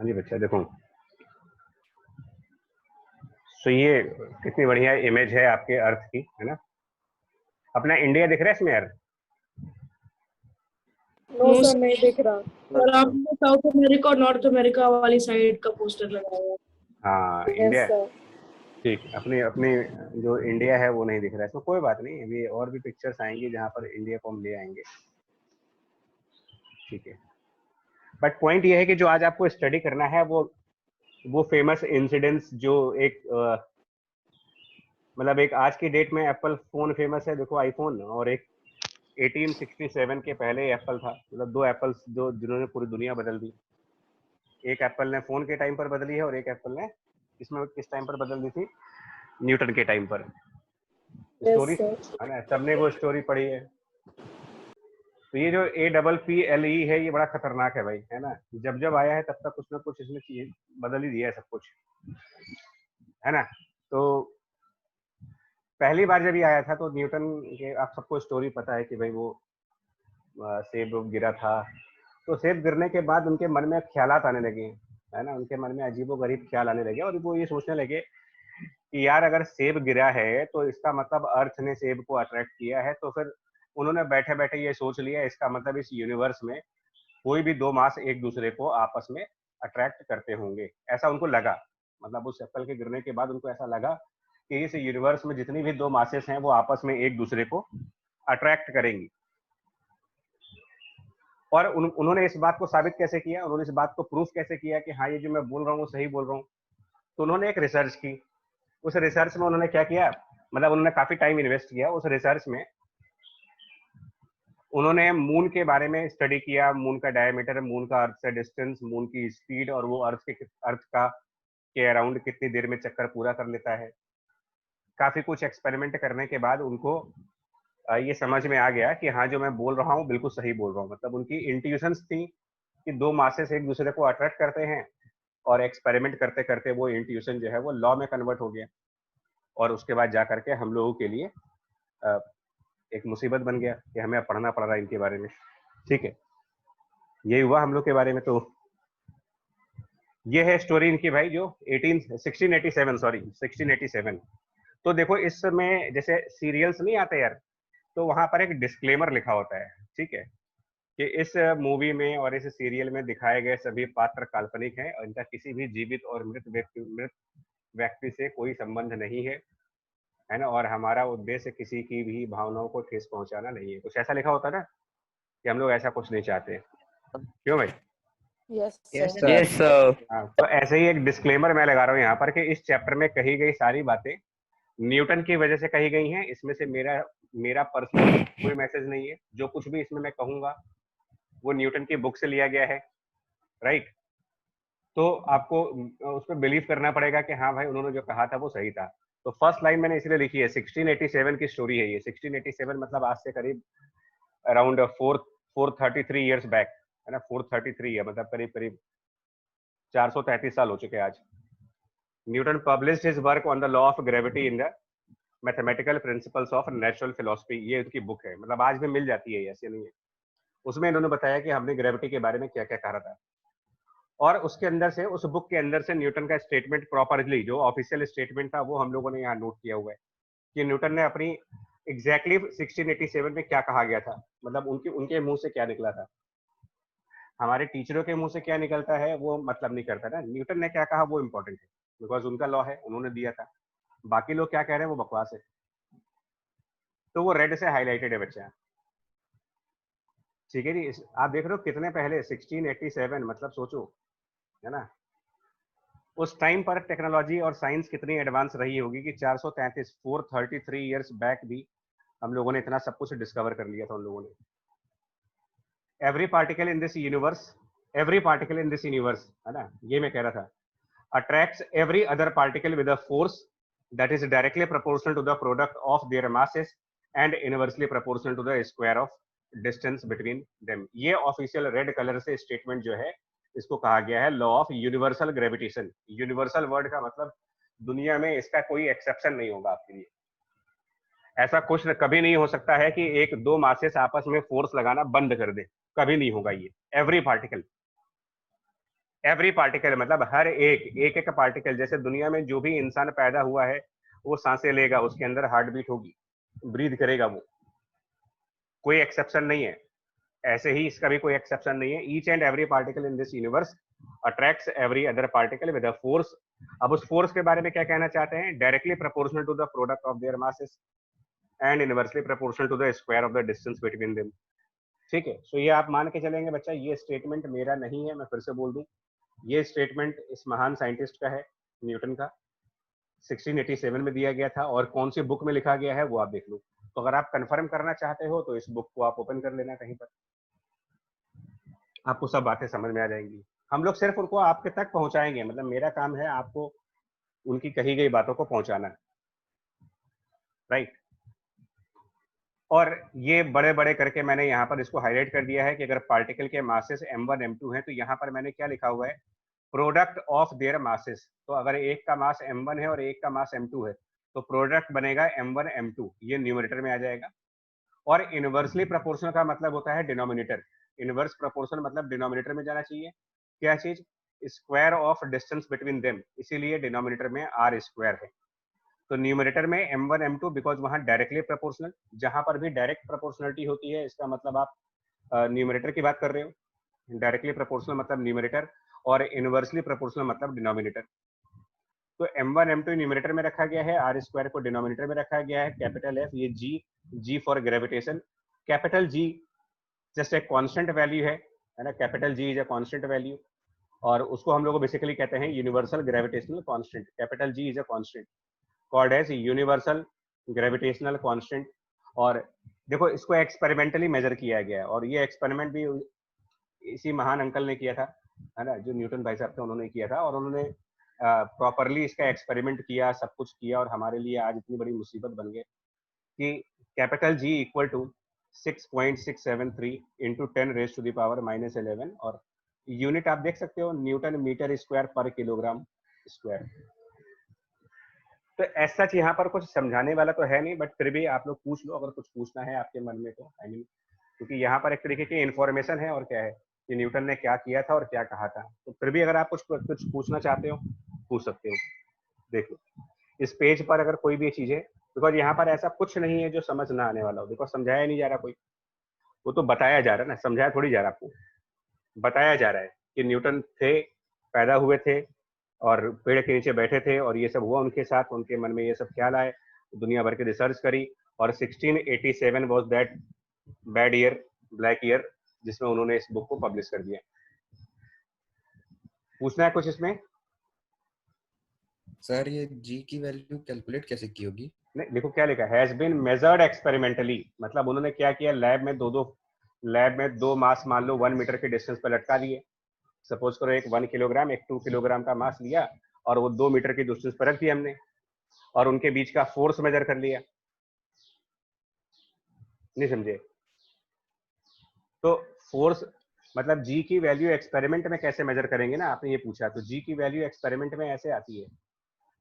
हाँ जी बच्चा देखो, तो ये कितनी बढ़िया इमेज है आपके अर्थ की, है ना। अपना इंडिया दिख रहा है इसमें यार? नो सर, नहीं दिख रहा। और आपने साउथ अमेरिका और नॉर्थ अमेरिका वाली साइड का पोस्टर लगाया है। हाँ यस इंडिया, सर। ठीक। अपनी अपनी जो इंडिया है वो नहीं दिख रहा है, तो कोई बात नहीं, अभी और भी पिक्चर्स आएंगी जहाँ पर इंडिया को हम ले आएंगे, ठीक है। बट पॉइंट ये है कि जो आज आपको स्टडी करना है वो फेमस इंसिडेंट्स जो एक मतलब एक आज की डेट में एप्पल फोन फेमस है, देखो आईफोन, और एक 1867 के पहले एप्पल था, मतलब दो एप्पल्स जो जिन्होंने पूरी दुनिया बदल दी। एक एप्पल ने फोन के टाइम पर बदली है और एक एप्पल ने इसमें किस टाइम पर बदल दी थी, न्यूटन के टाइम पर। स्टोरी है ना, सबने वो स्टोरी पढ़ी है। तो ये जो APPLE है ये बड़ा खतरनाक है भाई, है ना। जब जब आया है तब तक कुछ ना कुछ इसने चीज बदल ही दिया है सब कुछ, है ना। तो पहली बार जब ये आया था तो न्यूटन के, आप सबको स्टोरी पता है कि भाई वो सेब गिरा था, तो सेब गिरने के बाद उनके मन में ख्यालात आने लगे, है ना। उनके मन में अजीबोगरीब ख्याल आने लगे और वो ये सोचने लगे कि यार अगर सेब गिरा है तो इसका मतलब अर्थ ने सेब को अट्रैक्ट किया है। तो फिर उन्होंने बैठे बैठे ये सोच लिया, इसका मतलब इस यूनिवर्स में कोई भी दो मास एक दूसरे को आपस में अट्रैक्ट करते होंगे, ऐसा उनको लगा। मतलब उस एप्पल के गिरने के बाद उनको ऐसा लगा कि इस यूनिवर्स में जितनी भी दो मासेस हैं वो आपस में एक दूसरे को अट्रैक्ट करेंगी। और उन्होंने इस बात को साबित कैसे किया, उन्होंने इस बात को प्रूफ कैसे किया कि हाँ ये जो मैं बोल रहा हूँ वो सही बोल रहा हूँ। तो उन्होंने एक रिसर्च की। उस रिसर्च में उन्होंने क्या किया, मतलब उन्होंने काफी टाइम इन्वेस्ट किया उस रिसर्च में। उन्होंने मून के बारे में स्टडी किया, मून का डायमीटर, मून का अर्थ से डिस्टेंस, मून की स्पीड, और वो अर्थ का के अराउंड कितनी देर में चक्कर पूरा कर लेता है। काफी कुछ एक्सपेरिमेंट करने के बाद उनको ये समझ में आ गया कि हाँ जो मैं बोल रहा हूँ बिल्कुल सही बोल रहा हूँ। मतलब उनकी इंट्यूशंस थी कि दो मासेस एक दूसरे को अट्रैक्ट करते हैं, और एक्सपेरिमेंट करते करते वो इंट्यूशन जो है वो लॉ में कन्वर्ट हो गया, और उसके बाद जा करके हम लोगों के लिए एक मुसीबत बन गया कि हमें पढ़ना पड़ रहा है इनके बारे में, ठीक है। यही हुआ हम लोग के बारे में। तो ये है स्टोरी इनकी भाई, जो 1687। तो देखो इसमें जैसे सीरियल्स नहीं आते यार, तो वहां पर एक डिस्क्लेमर लिखा होता है, ठीक है, कि इस मूवी में और इस सीरियल में दिखाए गए सभी पात्र काल्पनिक हैं और इनका किसी भी जीवित और मृत व्यक्ति से कोई संबंध नहीं है ना। और हमारा उद्देश्य किसी की भी भावनाओं को ठेस पहुंचाना नहीं है। कुछ ऐसा लिखा होता है ना कि हम लोग ऐसा कुछ नहीं चाहते, क्यों भाई? Yes yes sir. हाँ, तो ऐसे ही एक डिस्क्लेमर मैं लगा रहा हूँ यहाँ पर कि इस चैप्टर में कही गई सारी बातें न्यूटन की वजह से कही गई हैं। इसमें से मेरा पर्सनल कोई मैसेज नहीं है। जो कुछ भी इसमें मैं कहूंगा वो न्यूटन की बुक से लिया गया है, राइट। तो आपको उस पर बिलीव करना पड़ेगा कि हाँ भाई उन्होंने जो कहा था वो सही था। तो फर्स्ट लाइन मैंने इसलिए लिखी है, 1687 की स्टोरी है ये। 1687 मतलब आज से करीब अराउंड 433 ईयर्स बैक, है ना। 433 है, मतलब करीब करीब 433 साल हो चुके हैं आज। Newton published his work on the law of gravity in the mathematical principles of natural philosophy. ये उनकी बुक है, मतलब आज भी मिल जाती है, ऐसे नहीं है। उसमें इन्होंने बताया कि हमने ग्रेविटी के बारे में क्या क्या कहा था, और उसके अंदर से, उस बुक के अंदर से न्यूटन का स्टेटमेंट प्रॉपरली, जो ऑफिशियल स्टेटमेंट था, वो हम लोगों ने यहाँ नोट किया हुआ है कि न्यूटन ने अपनी एग्जैक्टली 1687 में क्या कहा गया था, मतलब उनके मुंह से क्या निकला था। हमारे टीचरों के मुंह से क्या निकलता है वो मतलब नहीं करता ना, न्यूटन ने क्या कहा वो इंपॉर्टेंट है, बिकॉज उनका लॉ है, उन्होंने दिया था। बाकी लोग क्या कह रहे हैं वो बकवास है। तो वो रेड से हाईलाइटेड है बच्चा, ठीक है जी। आप देख रहे हो कितने पहले, 1687, मतलब सोचो, है ना। उस टाइम पर टेक्नोलॉजी और साइंस कितनी एडवांस रही होगी कि 433 ईयर्स बैक भी हम लोगों ने इतना सब कुछ डिस्कवर कर लिया था उन लोगों ने। Every particle in this universe, है ना, ये मैं कह रहा था, attracts every other particle with a force that is directly proportional to the product of their masses and inversely proportional to the square of distance between them। ये official red colour से statement जो है, इसको कहा गया है law of universal gravitation. Universal word का मतलब दुनिया में इसका कोई एक्सेप्शन नहीं होगा आपके लिए। ऐसा कुछ कभी नहीं हो सकता है कि एक दो मासेस आपस में फोर्स लगाना बंद कर दे, कभी नहीं होगा ये। एवरी पार्टिकल, एवरी पार्टिकल मतलब हर एक पार्टिकल, जैसे दुनिया में जो भी इंसान पैदा हुआ है वो सांसें लेगा, उसके अंदर हार्ट बीट होगी, ब्रीथ करेगा वो, कोई एक्सेप्शन नहीं है। ऐसे ही इसका भी कोई एक्सेप्शन नहीं है। Each and every particle in this universe attracts every other particle with a force. अब उस फोर्स के बारे में क्या कहना चाहते हैं? Directly proportional to the product of their masses and inversely proportional to the square of the distance between them. ठीक है, सो ये आप मान के चलेंगे बच्चा, ये स्टेटमेंट मेरा नहीं है, मैं फिर से बोल दूं, ये स्टेटमेंट इस महान साइंटिस्ट का है, न्यूटन का, 1687 में दिया गया था, और कौन सी बुक में लिखा गया है वो आप देख लो। तो अगर आप कंफर्म करना चाहते हो तो इस बुक को आप ओपन कर लेना कहीं पर, आपको सब बातें समझ में आ जाएंगी। हम लोग सिर्फ उनको आपके तक पहुंचाएंगे, मतलब मेरा काम है आपको उनकी कही गई बातों को पहुंचाना, राइट। और ये बड़े बड़े करके मैंने यहाँ पर इसको हाईलाइट कर दिया है कि अगर पार्टिकल के मासेस m1 m2 हैं तो यहाँ पर मैंने क्या लिखा हुआ है? Product of their masses. तो अगर एक का मास m1 है और एक का मास m2 है तो प्रोडक्ट बनेगा m1 m2, ये न्यूमरेटर में आ जाएगा। और इनवर्सली प्रोपोर्शनल का मतलब होता है डिनोमिनेटर। इनवर्स प्रोपोर्शनल मतलब डिनोमिनेटर में जाना चाहिए। क्या चीज? Square of distance between them, इसीलिए डिनोमिनेटर में आर स्क्वायर है। तो न्यूमरेटर में m1 m2 बिकॉज वहां डायरेक्टली प्रोपोर्शनल, जहां पर भी डायरेक्ट प्रोपोर्शनलिटी होती है इसका मतलब आप न्यूमरेटर की बात कर रहे हो। डायरेक्टली प्रोपोर्शनल मतलब न्यूमरेटर, और इनवर्सली प्रोपोर्शनल मतलब डिनोमिनेटर। तो m1 m2 न्यूमरेटर में रखा गया है, आर स्क्वायर को डिनोमिनेटर में रखा गया है, कैपिटल एफ, ये G for gravitation. Capital G just एक कांस्टेंट वैल्यू है ना, capital G is a constant value, और उसको हम लोग बेसिकली कहते हैं universal gravitational constant. Capital G is a constant called as universal gravitational constant. और देखो इसको एक्सपेरिमेंटली मेजर किया गया है, और ये एक्सपेरिमेंट भी इसी महान अंकल ने किया था, है ना, जो न्यूटन भाई साहब थे, उन्होंने किया था, और उन्होंने प्रॉपरली इसका एक्सपेरिमेंट किया, सब कुछ किया, और हमारे लिए आज इतनी बड़ी मुसीबत बन गई कि capital G equal to 6.673 into 10⁻⁻11, और यूनिट आप देख सकते हो न्यूटन मीटर स्क्वायर पर किलोग्राम स्क्वायर। तो ऐसा यहाँ पर कुछ समझाने वाला तो है नहीं, बट फिर भी आप लोग पूछ लो अगर कुछ पूछना है आपके मन में तो, आई मीन क्योंकि यहाँ पर एक तरीके की इंफॉर्मेशन है, और क्या है कि न्यूटन ने क्या किया था और क्या कहा था। तो फिर भी अगर आप कुछ कुछ पूछना चाहते हो पूछ सकते हो। देख लो इस पेज पर अगर कोई भी चीज है, बिकॉज यहाँ पर ऐसा कुछ नहीं है जो समझ ना आने वाला हो, बिकॉज समझाया नहीं जा रहा कोई, वो तो बताया जा रहा है ना, समझाया थोड़ी जा रहा आपको, बताया जा रहा है कि न्यूटन थे, पैदा हुए थे, और पेड़ के नीचे बैठे थे, और ये सब हुआ उनके साथ, उनके मन में ये सब ख्याल आए, दुनिया भर की रिसर्च करी, और 1687 was that bad year, black year, जिसमें उन्होंने इस बुक को पब्लिश कर दिया। पूछना है कुछ इसमें? सर ये जी की वैल्यू कैलकुलेट कैसे की होगी? नहीं, देखो क्या लिखा है, हैज बीन मेजर्ड एक्सपेरिमेंटली, मतलब उन्होंने क्या किया, लैब में दो मास मान लो 1 मीटर के डिस्टेंस पर लटका दिए। सपोज करो एक 1 किलोग्राम एक 2 किलोग्राम का मास लिया, और वो 2 मीटर की डिस्टेंस पर रख दिया हमने, और उनके बीच का फोर्स मेजर कर लिया। नहीं समझे? तो फोर्स मतलब जी की वैल्यू एक्सपेरिमेंट में कैसे मेजर करेंगे ना, आपने ये पूछा, तो जी की वैल्यू एक्सपेरिमेंट में ऐसे आती है।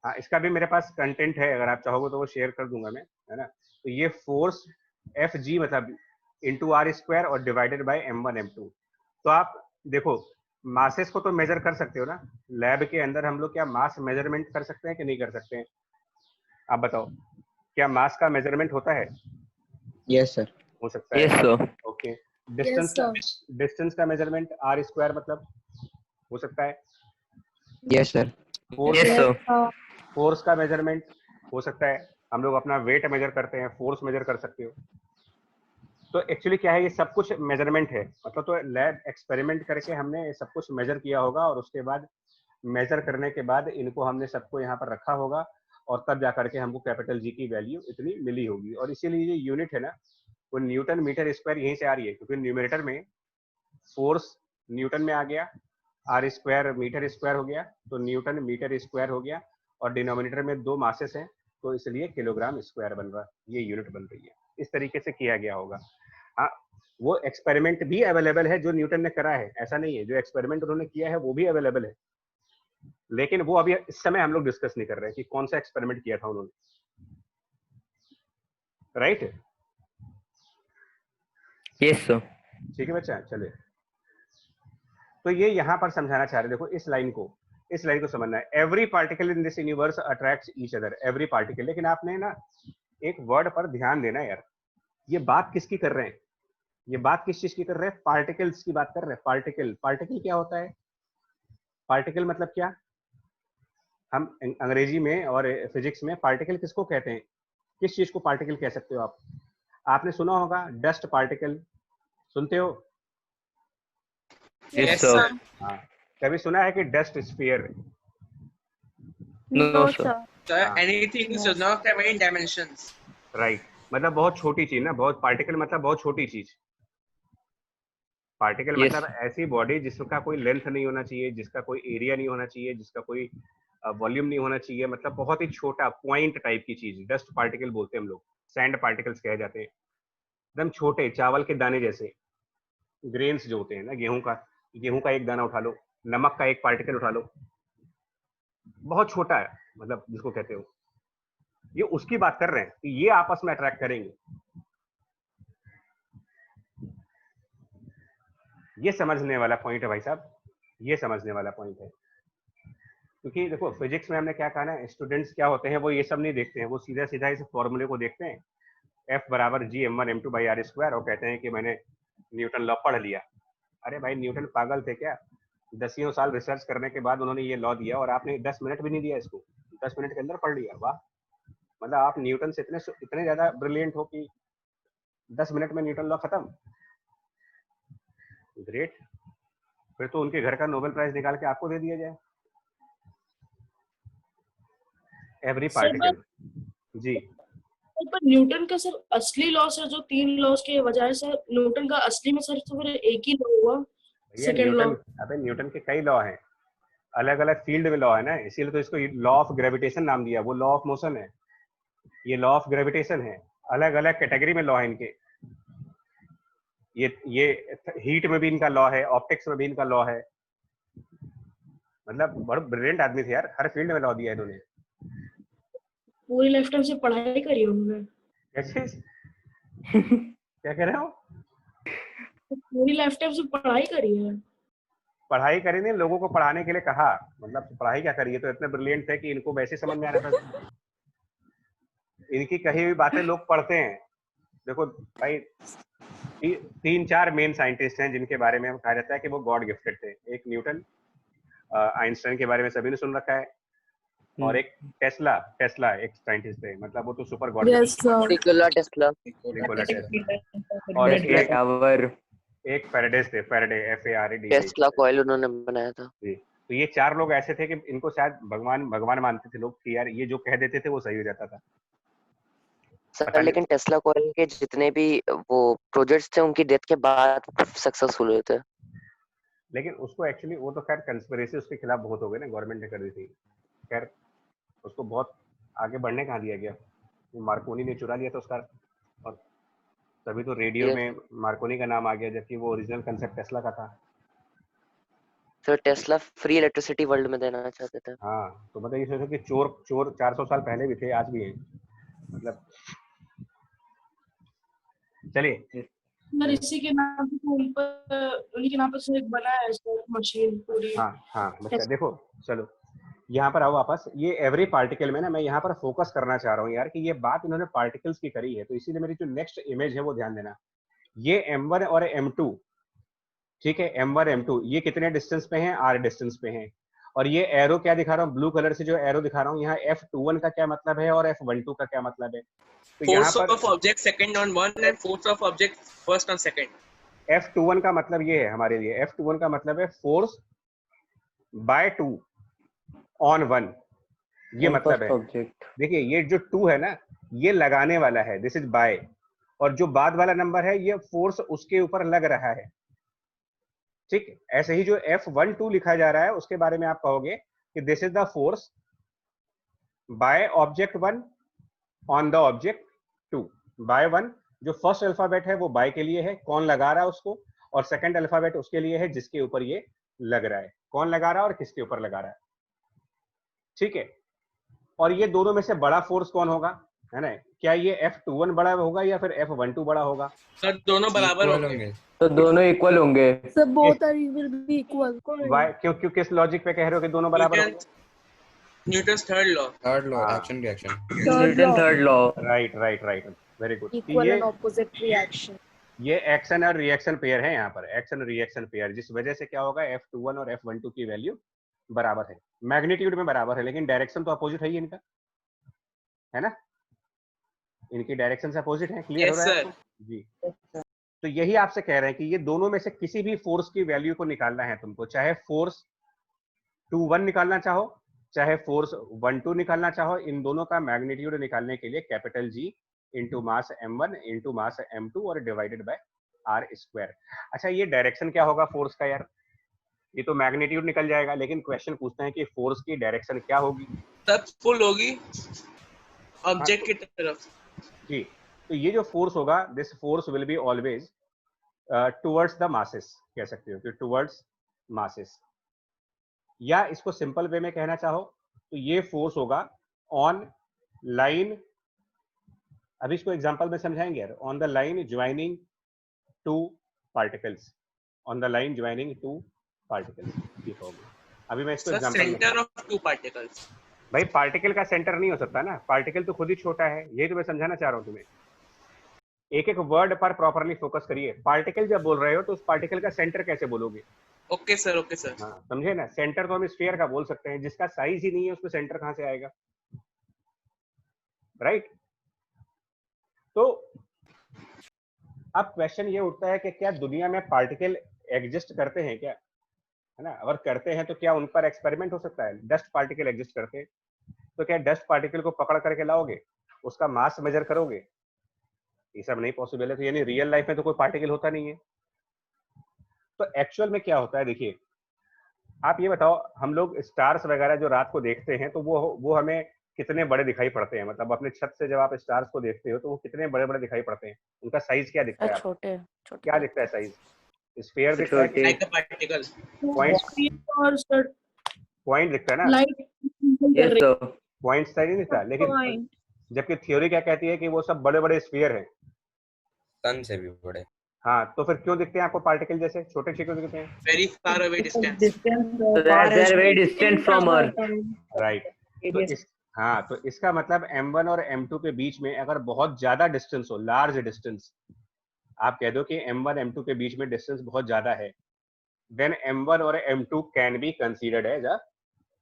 हाँ, इसका भी मेरे पास कंटेंट है, अगर आप चाहोगे तो वो शेयर कर दूंगा मैं, है ना। तो ये फोर्स एफ जी मतलब इंटू आर स्क्वायर और डिवाइडेड बाय m1 m2। तो आप देखो मासेस को तो मेजर कर सकते हो ना, लैब के अंदर हम लोग क्या मास मेजरमेंट कर सकते हैं कि नहीं कर सकते हैं? आप बताओ, क्या मास का मेजरमेंट होता है? Yes sir. हो सकता है। Yes sir. Okay, Yes, sir. Distance का मेजरमेंट आर स्क्वायर मतलब हो सकता है। Yes sir. Force yes sir. Force का मेजरमेंट हो सकता है, हम लोग अपना वेट मेजर करते हैं, फोर्स मेजर कर सकते हो। तो एक्चुअली क्या है, ये सब कुछ मेजरमेंट है, मतलब तो लैब एक्सपेरिमेंट करके हमने ये सब कुछ मेजर किया होगा, और उसके बाद मेजर करने के बाद इनको हमने सबको यहाँ पर रखा होगा, और तब जाकर के हमको कैपिटल जी की वैल्यू इतनी मिली होगी। और इसीलिए ये यूनिट है ना, वो न्यूटन मीटर स्क्वायर यहीं से आ रही है, क्योंकि न्यूमरेटर में फोर्स न्यूटन में आ गया, आर स्क्वायर मीटर स्क्वायर हो गया, तो न्यूटन मीटर स्क्वायर हो गया, और डिनोमिनेटर में दो मासेस हैं, तो इसलिए किलोग्राम स्क्वायर बन रहा है, ये यूनिट बन रही है। इस तरीके से किया गया होगा। हाँ, वो एक्सपेरिमेंट भी अवेलेबल है जो न्यूटन ने करा है, ऐसा नहीं है, जो एक्सपेरिमेंट उन्होंने किया है वो भी अवेलेबल है, लेकिन वो अभी इस समय हम लोग डिस्कस नहीं कर रहे हैं कि कौन सा एक्सपेरिमेंट किया था उन्होंने, राइट? Yes sir. ठीक है बच्चा, चलिए तो ये यहाँ पर समझाना चाह रहे, देखो इस लाइन को समझना है। Every particle in this universe attracts each other, every particle. लेकिन आपने ना एक वर्ड पर ध्यान देना यार, ये बात किसकी कर रहे हैं, ये बात किस चीज की कर रहे हैं? पार्टिकल्स की बात कर रहे हैं। पार्टिकल, पार्टिकल क्या होता है? पार्टिकल मतलब क्या? हम अंग्रेजी में और फिजिक्स में पार्टिकल किसको कहते हैं? किस चीज को पार्टिकल कह सकते हो आप? आपने सुना होगा डस्ट पार्टिकल, सुनते हो? Yes, sir. हाँ, कभी सुना है कि dust sphere? No, No, sir. sir. Sir, हाँ। anything is not have any dimensions. Right, मतलब बहुत छोटी चीज ना, बहुत पार्टिकल मतलब बहुत छोटी चीज। Particle Yes. मतलब ऐसी बॉडी जिसका कोई लेंथ नहीं होना चाहिए, जिसका कोई एरिया नहीं होना चाहिए, जिसका कोई वॉल्यूम नहीं होना चाहिए, मतलब बहुत ही छोटा पॉइंट टाइप की चीज, डस्ट पार्टिकल बोलते हैं हम लोग, सैंड पार्टिकल्स कहे जाते हैं। एकदम छोटे, चावल के दाने जैसे, ग्रेन्स जो होते हैं ना, गेहूं का एक दाना उठा लो, नमक का एक पार्टिकल उठा लो, बहुत छोटा है, मतलब जिसको कहते हो, ये उसकी बात कर रहे हैं कि ये आपस में अट्रैक्ट करेंगे। ये समझने वाला पॉइंट है भाई साहब, ये समझने वाला पॉइंट है। क्योंकि देखो फिजिक्स में हमने क्या कहा ना, स्टूडेंट्स क्या होते हैं, वो ये सब नहीं देखते हैं, वो सीधा सीधा इस फॉर्मूले को देखते हैं, F बराबर जी m1 m2 by R square, और कहते हैं कि मैंने न्यूटन लॉ पढ़ लिया। अरे भाई न्यूटन पागल थे क्या? दसियों साल रिसर्च करने के बाद उन्होंने ये लॉ दिया और आपने 10 मिनट भी नहीं दिया इसको, 10 मिनट के अंदर पढ़ लिया। वाह, मतलब आप न्यूटन से इतने ज्यादा ब्रिलियंट हो कि 10 मिनट में न्यूटन लॉ खत्म। ग्रेट, फिर तो उनके घर का नोबेल प्राइज निकाल के आपको दे दिया जाए। एवरी पार्टिकल जी। पर न्यूटन का सर असली लॉ सर जो 3 लॉस के बजाय सर न्यूटन का असली में सर तो फिर एक ही लॉ हुआ, भैया सेकंड लॉ। न्यूटन, अबे न्यूटन के कई लॉ हैं, अलग अलग फील्ड में लॉ है ना, इसीलिए तो इसको लॉ ऑफ ग्रेविटेशन नाम दिया। वो लॉ ऑफ मोशन है, ये लॉ ऑफ ग्रेविटेशन है, अलग अलग कैटेगरी में लॉ है इनके। ये हीट में भी इनका लॉ है, ऑप्टिक्स में भी इनका लॉ है, मतलब बड़े ब्रिलियंट आदमी थे यार, हर फील्ड में लॉ दिया इन्होंने। पूरी लाइफ टाइम से पढ़ाई करी उन्होंने। कैसे? क्या कह रहे हो? पूरी लाइफ टाइम से पढ़ाई करी है। पढ़ाई करी नहीं, लोगों को पढ़ाने के लिए कहा, मतलब पढ़ाई क्या करी है, तो इतने ब्रिलियंट थे कि इनको वैसे समझ में आ रहा था। इनकी कही हुई बातें लोग पढ़ते हैं। देखो भाई, 3-4 मेन साइंटिस्ट हैं जिनके बारे में कहा जाता है कि वो गॉड गिफ्टेड थे। एक न्यूटन, आइंस्टाइन के बारे में सभी ने सुन रखा है, और एक टेस्ला एक साइंटिस्ट थे, मतलब वो तो super God Yes, sir. Nikola Tesla. Nikola Tesla. और एक फैराडे थे, फैराडे FARADE। टेस्ला कॉइल उन्होंने बनाया था। जी, तो ये 4 लोग ऐसे थे कि इनको शायद भगवान मानते थे लोग, कि यार ये जो कह देते थे वो सही हो जाता था। सर लेकिन टेस्ला कॉइल के जितने भी वो प्रोजेक्ट्स थे उनकी डेथ के बाद सक्सेसफुल हुए थे। लेकिन उसको एक्चुअली, वो तो खैर कंस्पिरेसी उसके खिलाफ बहुत हो गई ना, गवर्नमेंट ने कर दी थी। खैर उसको बहुत आगे बढ़ने कहाँ दिया गया, मार्कोनी ने चुरा लिया था उसका, और तभी तो रेडियो में मार्कोनी का नाम आ गया, जबकि वो ओरिजिनल कंसेप्ट टेस्ला का था। Sir Tesla free electricity world में देना चाहते थे। हाँ, तो बताइए, सोचो कि चोर 400 साल पहले भी थे, आज भी हैं, मतलब। चलिए, सर इसी के नाम पे तो उन्हीं के नाम पे सर एक बना है सर मशीन पूरी। हाँ बच्चा देखो, चलो यहाँ पर आओ वापस। ये एवरी पार्टिकल में ना, मैं यहाँ पर फोकस करना चाह रहा हूँ यार, कि ये बात इन्होंने पार्टिकल्स की करी है, तो इसीलिए मेरी जो नेक्स्ट इमेज है वो ध्यान देना। ये M1 और M2, ठीक है, M1 M2 ये कितने डिस्टेंस पे हैं? R डिस्टेंस पे हैं। और ये एरो क्या दिखा रहा हूँ, ब्लू कलर से जो एरो दिखा रहा हूँ, यहाँ F21 का क्या मतलब है और F12 का क्या मतलब है? तो यहाँ Force पर of object second on one and force of object first on second. F21 का मतलब ये है हमारे लिए, F21 का मतलब है फोर्स बाय 2 ऑन 1, ये मतलब है। देखिए ये जो 2 है ना, ये लगाने वाला है, दिस इज बाय, और जो बाद वाला नंबर है ये फोर्स उसके ऊपर लग रहा है, ठीक। ऐसे ही जो F12 लिखा जा रहा है उसके बारे में आप कहोगे कि this is the force by object 1 on the object 2। By 1 जो फर्स्ट अल्फाबेट है वो बाय के लिए है, कौन लगा रहा है उसको, और सेकंड अल्फाबेट उसके लिए है जिसके ऊपर ये लग रहा है, कौन लगा रहा है और किसके ऊपर लगा रहा है, ठीक है। और ये दोनों में से बड़ा फोर्स कौन होगा? है ना? क्या ये F21 बड़ा होगा या फिर F12 बड़ा होगा? सर दोनों बराबर इक्वल होंगे। होंगे। तो दोनों इक्वल होंगे। So both are will be equal. Why? क्यों किस लॉजिक पे कह रहे हो कि दोनों बराबर होंगे? Newton's third law. Third law, हाँ। Action reaction. Third Newton law. Third law. Right right right, very good. Equal and opposite reaction. ये एक्शन और रिएक्शन पेयर है यहाँ पर, एक्शन और रिएक्शन पेयर, जिस वजह से क्या होगा F21 और F12 की वैल्यू बराबर है, मैग्नीट्यूड में बराबर है, लेकिन डायरेक्शन तो अपोजिट है ही इनका, है ना? इनकी डायरेक्शन से अपोजिट है। क्लियर हो यस रहा है सर। आपको? जी। तो यही आपसे कह रहे हैं कि ये दोनों में से किसी भी फोर्स की वैल्यू को निकालना है तुमको, चाहे फोर्स 21 निकालना चाहो, चाहे फोर्स 12 निकालना चाहो, इन दोनों का मैग्नीट्यूड निकालने के लिए capital G into mass m1 into mass m2 और डिवाइडेड बाय r स्क्वायर। अच्छा, ये डायरेक्शन क्या होगा फोर्स का यार? ये तो मैग्नीट्यूड निकल जाएगा, लेकिन क्वेश्चन पूछते हैं कि फोर्स की डायरेक्शन क्या होगी? सब फुल होगी ऑब्जेक्ट की तरफ। जी, तो ये जो फोर्स होगा, this force will be always towards the masses, कह सकते हो कि टुवर्ड्स मासेस, या इसको सिंपल वे में कहना चाहो तो ये फोर्स होगा ऑन लाइन, अभी इसको एग्जांपल में समझाएंगे यार, on the line joining two particles, on the line joining two particles, ठीक होगा। अभी मैं इसको सर एग्जांपल में, सेंटर ऑफ टू पार्टिकल्स। भाई पार्टिकल का सेंटर नहीं हो सकता ना, पार्टिकल तो खुद ही छोटा है, यही तो मैं समझाना चाह रहा हूँ तुम्हें। एक एक वर्ड पर प्रॉपरली फोकस करिए। पार्टिकल जब बोल रहे हो तो उस पार्टिकल का सेंटर कैसे बोलोगे? Okay sir, okay sir. हाँ, समझे ना? सेंटर तो हम स्फीयर का बोल सकते हैं, जिसका साइज ही नहीं है उसमें सेंटर कहां से आएगा? राइट। तो अब क्वेश्चन ये उठता है कि क्या दुनिया में पार्टिकल एग्जिस्ट करते हैं क्या, है ना? अगर करते हैं तो क्या उन पर एक्सपेरिमेंट हो सकता है? डस्ट पार्टिकल एग्जिस्ट करते हैं तो क्या डस्ट पार्टिकल को पकड़ करके लाओगे, उसका मास मेजर करोगे? ये सब नहीं पॉसिबल है। तो यानी रियल लाइफ में तो कोई पार्टिकल होता नहीं है। तो एक्चुअल में क्या होता है, देखिए आप ये बताओ, हम लोग स्टार्स वगैरह जो रात को देखते हैं तो वो हमें कितने बड़े दिखाई पड़ते हैं? मतलब अपने छत से जब आप स्टार्स को देखते हो तो वो कितने बड़े बड़े दिखाई पड़ते हैं? उनका साइज क्या दिखता है आपको? छोटे छोटे क्या दिखता है साइज? स्फीयर दिखता है कि लाइक अ पार्टिकल। और सर पॉइंट दिखता है ना? Light yes sir. Point size नहीं दिखता, लेकिन जबकि थ्योरी क्या कहती है कि वो सब बड़े बड़े स्फीयर हैं। सन से भी बड़े। हाँ, तो फिर क्यों दिखते हैं आपको पार्टिकल जैसे? छोटे क्यों दिखते हैं? Very far away distance. So they are very distant from Earth. Right. तो इसका मतलब M1 और M2 के बीच में अगर बहुत ज्यादा डिस्टेंस हो, लार्ज डिस्टेंस, आप कह दो कि M1 M2 के बीच में डिस्टेंस बहुत ज्यादा है, देन M1 और M2 can be considered as a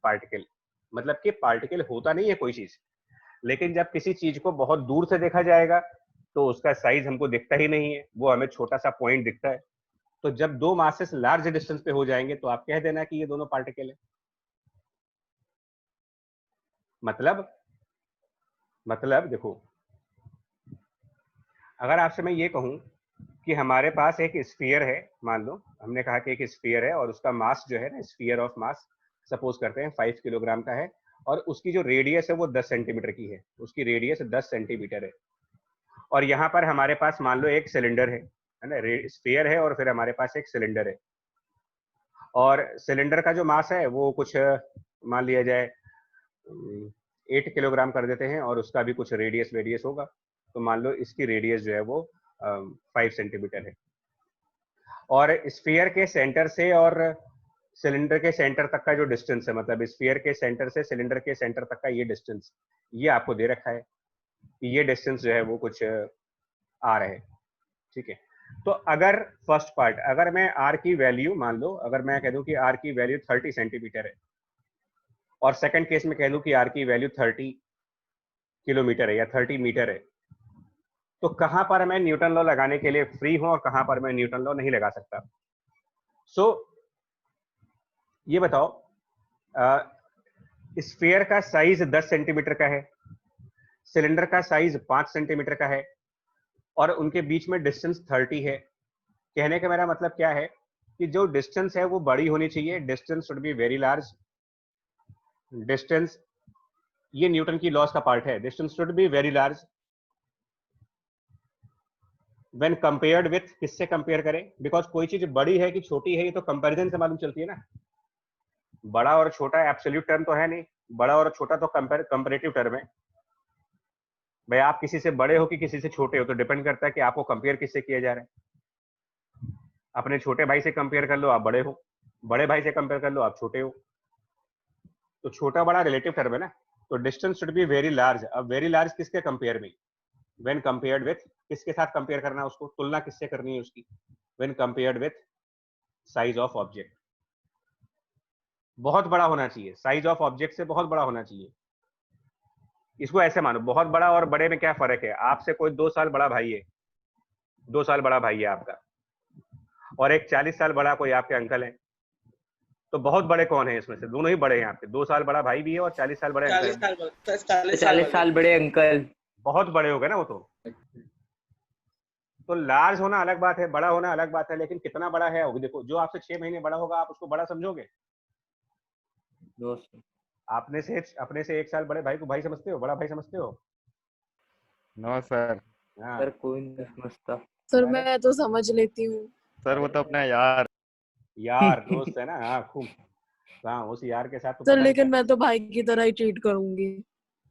particle. मतलब कि पार्टिकल होता नहीं है कोई चीज, लेकिन जब किसी चीज को बहुत दूर से देखा जाएगा तो उसका साइज हमको दिखता ही नहीं है, वो हमें छोटा सा पॉइंट दिखता है। तो जब दो मासेस लार्ज डिस्टेंस पे हो जाएंगे तो आप कह देना कि ये दोनों पार्टिकल है। मतलब देखो, अगर आपसे मैं ये कहूं कि हमारे पास एक स्फीयर है, मान लो हमने कहा कि एक स्फीयर है और उसका मास जो है ना, स्फीयर ऑफ मास सपोज करते हैं 5 किलोग्राम का है, और उसकी जो रेडियस है वो 10 सेंटीमीटर की है, उसकी रेडियस 10 सेंटीमीटर है। और यहाँ पर हमारे पास मान लो एक सिलेंडर है ना, स्फीयर है और फिर हमारे पास एक सिलेंडर है, और सिलेंडर का जो मास है वो कुछ मान लिया जाए 8 किलोग्राम कर देते हैं, और उसका भी कुछ रेडियस होगा, तो मान लो इसकी रेडियस जो है वो 5 सेंटीमीटर है। और स्फीयर के सेंटर से और सिलेंडर के सेंटर तक का जो डिस्टेंस है, मतलब स्फीयर के सेंटर से सिलेंडर के सेंटर तक का ये डिस्टेंस, ये आपको दे रखा है कि ये डिस्टेंस जो है वो कुछ आर है, ठीक है। तो अगर फर्स्ट पार्ट, अगर मैं आर की वैल्यू मान लो, अगर मैं कह दूं कि आर की वैल्यू 30 सेंटीमीटर है, और सेकंड केस में कह दूं कि आर की वैल्यू 30 किलोमीटर है या 30 मीटर है, तो कहां पर मैं न्यूटन लॉ लगाने के लिए फ्री हूं और कहां पर मैं न्यूटन लॉ नहीं लगा सकता? सो ये बताओ, स्फीयर का साइज 10 सेंटीमीटर का है, सिलेंडर का साइज 5 सेंटीमीटर का है, और उनके बीच में डिस्टेंस 30 है। कहने का मेरा मतलब क्या है कि जो डिस्टेंस है वो बड़ी होनी चाहिए, distance should be very large. Distance, ये न्यूटन की लॉस का पार्ट है, distance should be very large when compared with, किससे कंपेयर करें? बिकॉज कोई चीज बड़ी है कि छोटी है ये तो कंपैरिजन से मालूम चलती है ना। बड़ा और छोटा एब्सोल्यूट टर्म तो है नहीं, बड़ा और छोटा तो कंपैरेटिव टर्म है। भाई आप किसी से बड़े हो कि किसी से छोटे हो, तो डिपेंड करता है कि आपको कंपेयर किससे किया जा रहा है। अपने छोटे भाई से कंपेयर कर लो, आप बड़े हो। बड़े भाई से कंपेयर कर लो, आप छोटे हो। तो छोटा बड़ा रिलेटिव टर्म है ना। तो distance should be very large. अब वेरी लार्ज किसके कंपेयर में? व्हेन कंपेयर्ड विथ, किसके साथ कंपेयर करना है उसको, तुलना किससे करनी है उसकी? When compared with size of object. बहुत बड़ा होना चाहिए, साइज ऑफ ऑब्जेक्ट से बहुत बड़ा होना चाहिए। इसको ऐसे मानो, बहुत बड़ा और बड़े में क्या फर्क है? आपसे कोई 2 साल बड़ा भाई है, 2 साल बड़ा भाई है आपका, और एक 40 साल बड़ा कोई आपके अंकल है। तो बहुत बड़े कौन है इसमें से? दोनों ही बड़े हैं आपके। 2 साल बड़ा भाई भी है और 40 साल बड़े अंकल 40 है। साल 40 40 साल बड़े अंकल। बहुत बड़े हो गए ना वो तो लार्ज होना अलग बात है, बड़ा होना अलग बात है, लेकिन कितना बड़ा है? देखो, जो आपसे 6 महीने बड़ा होगा आप उसको बड़ा समझोगे? अपने से 1 साल बड़े भाई को भाई समझते हो, बड़ा भाई समझते हो? No sir. हाँ। सर कोई नहीं समझता। सर अरे मैं तो समझ लेती हूँ। सर वो तो अपना यार दोस्त है ना। हाँ खूब। हाँ, उस यार के साथ तो सर पता नहीं लेकिन क्या मैं तो भाई की तरह ही ट्रीट करूंगी,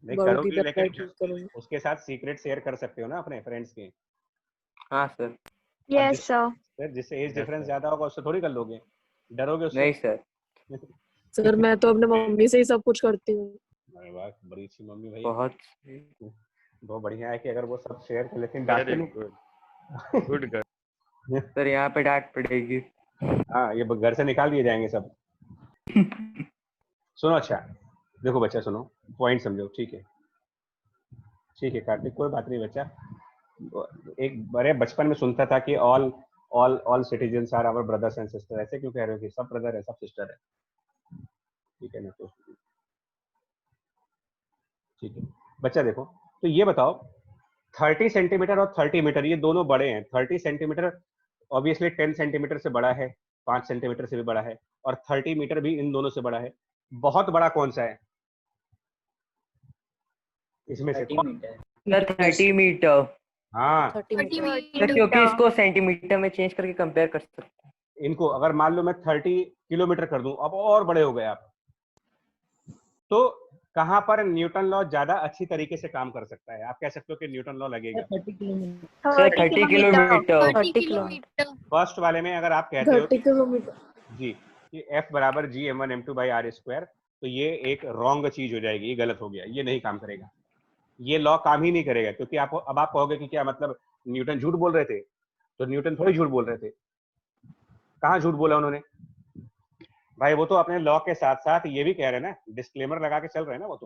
नहीं बड़ों की करोगी, तरह ही लेकिन ट्रीट करूंगी। उसके साथ सीक्रेट शेयर कर सकते हो ना अपने फ्रेंड्स के। हाँ सर। अब यस सर। जिससे एज Yes, डिफरेंस sir. ज्यादा होगा उससे थोड़ी कर लोगे, डरोगे उससे? नहीं सर। सर मैं तो अपने मम्मी से ही सब कुछ करती हूँ। अरे वाह, बड़ी अच्छी मम्मी भाई। बहुत बहुत बढ़िया है कि अगर वो सब शेयर कर, लेकिन वेरी डांटते गुड गुड गर्ल। सर, यहाँ पे डांट पड़ेगी। हाँ, ये घर से निकाल दिए जाएंगे सब। सुनो, अच्छा देखो बच्चा, सुनो, पॉइंट समझो, ठीक है? ठीक है कार्तिक, कोई बात नहीं बच्चा। एक बड़े बचपन में सुनता था कि all all all citizens are our brothers and sister. ऐसे क्यों कह रहे हो कि सब ब्रदर है सब सिस्टर है? ठीक है ना? तो ठीक है बच्चा, देखो तो ये बताओ, 30 सेंटीमीटर और 30 मीटर ये दोनों बड़े हैं। 30 सेंटीमीटर ऑब्वियसली 10 सेंटीमीटर से बड़ा है, 5 सेंटीमीटर से भी बड़ा है, और 30 मीटर भी इन दोनों से बड़ा है। बहुत बड़ा कौन सा है इसमें से? Sir 30 metre. हाँ, 30 सर मीटर। क्योंकि इसको सेंटीमीटर में चेंज करके कंपेयर कर सकते हैं। इनको अगर मान लो मैं 30 किलोमीटर कर दूं, अब और बड़े हो गए आप, तो कहां पर न्यूटन लॉ ज्यादा अच्छी तरीके से काम कर सकता है? आप कह सकते हो कि न्यूटन लॉ लगेगा। Sir 30 kilometre. 30 किलोमीटर। फर्स्ट वाले में अगर आप कहते हो 30 किलोमीटर। जी कि F बराबर G m1 m2 by R square, तो ये एक रॉन्ग चीज हो जाएगी, ये गलत हो गया, ये नहीं काम करेगा, ये लॉ काम ही नहीं करेगा। क्योंकि आप अब आप कहोगे कि क्या मतलब न्यूटन झूठ बोल रहे थे? तो न्यूटन थोड़ी झूठ बोल रहे थे, कहाँ झूठ बोला उन्होंने? भाई वो तो अपने लॉ के साथ साथ ये भी कह रहे हैं ना, डिस्क्लेमर लगा के चल रहे हैं ना। वो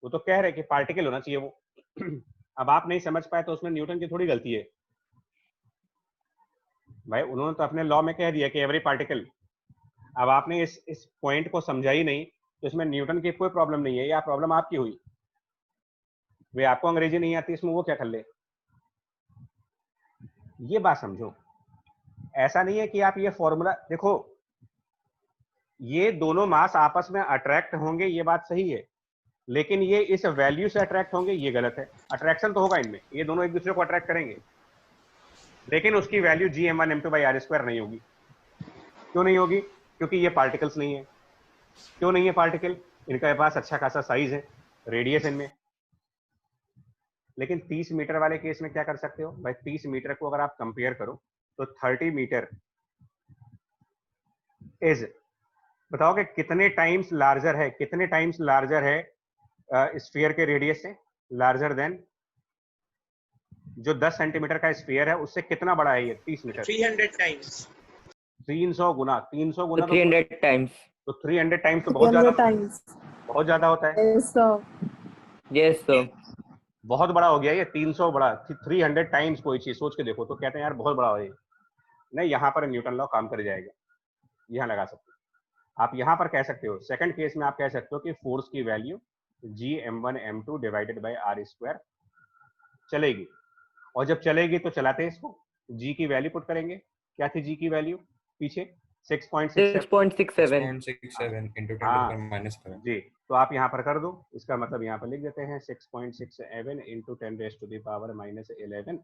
तो कह रहे हैं कि पार्टिकल होना चाहिए वो। अब आप नहीं समझ पाए तो उसमें न्यूटन की थोड़ी गलती है भाई, उन्होंने तो अपने लॉ में कह दिया कि एवरी पार्टिकल। अब आपने इस पॉइंट को समझा ही नहीं, तो इसमें न्यूटन की कोई प्रॉब्लम नहीं है, या प्रॉब्लम आपकी हुई। वे आपको अंग्रेजी नहीं आती, इसमें वो क्या कर ले? ये बात समझो। ऐसा नहीं है कि आप ये फॉर्मूला देखो, ये दोनों मास आपस में अट्रैक्ट होंगे, ये बात सही है, लेकिन ये इस वैल्यू से अट्रैक्ट होंगे, ये गलत है। अट्रैक्शन तो होगा इनमें, ये दोनों एक दूसरे को अट्रैक्ट करेंगे, लेकिन उसकी value Gm1 m2 by R square नहीं होगी। क्यों नहीं होगी? क्योंकि ये पार्टिकल्स नहीं है। क्यों नहीं है पार्टिकल? इनके पास अच्छा खासा साइज है, रेडियस इनमें। लेकिन 30 मीटर वाले केस में क्या कर सकते हो भाई? 30 मीटर को अगर आप कंपेयर करो तो 30 मीटर इज, बताओ कि कितने टाइम्स लार्जर है, कितने टाइम्स लार्जर है स्फीयर के रेडियस से? लार्जर देन जो 10 सेंटीमीटर का स्फीयर है उससे कितना बड़ा है ये 30 मीटर? 300 times. 300 गुना। 300 गुना तो 300 टाइम्स। तो 300 टाइम्स तो बहुत ज्यादा, टाइम्स। बहुत ज्यादा होता है। Yes sir. Yes sir. बहुत बड़ा हो गया ये 300 बड़ा। 300 टाइम्स कोई चीज सोच के देखो तो कहते हैं यार बहुत बड़ा हो ये। नहीं, यहाँ पर न्यूटन लॉ काम कर जाएगा, यहाँ लगा सकते हो आप। यहाँ पर कह सकते हो सेकंड केस में आप कह सकते हो कि फोर्स की value Gm1 m2 divided by R square चलेगी। और जब चलेगी तो चलाते हैं इसको, जी की वैल्यू पुट करेंगे। क्या थी जी की वैल्यू पीछे? 6.67 6.67 into 10 to the हाँ power minus 7. जी, तो आप यहाँ पर कर दो, इसका मतलब यहाँ पर लिख देते हैं 6.67 into 10 raised to the power minus 11,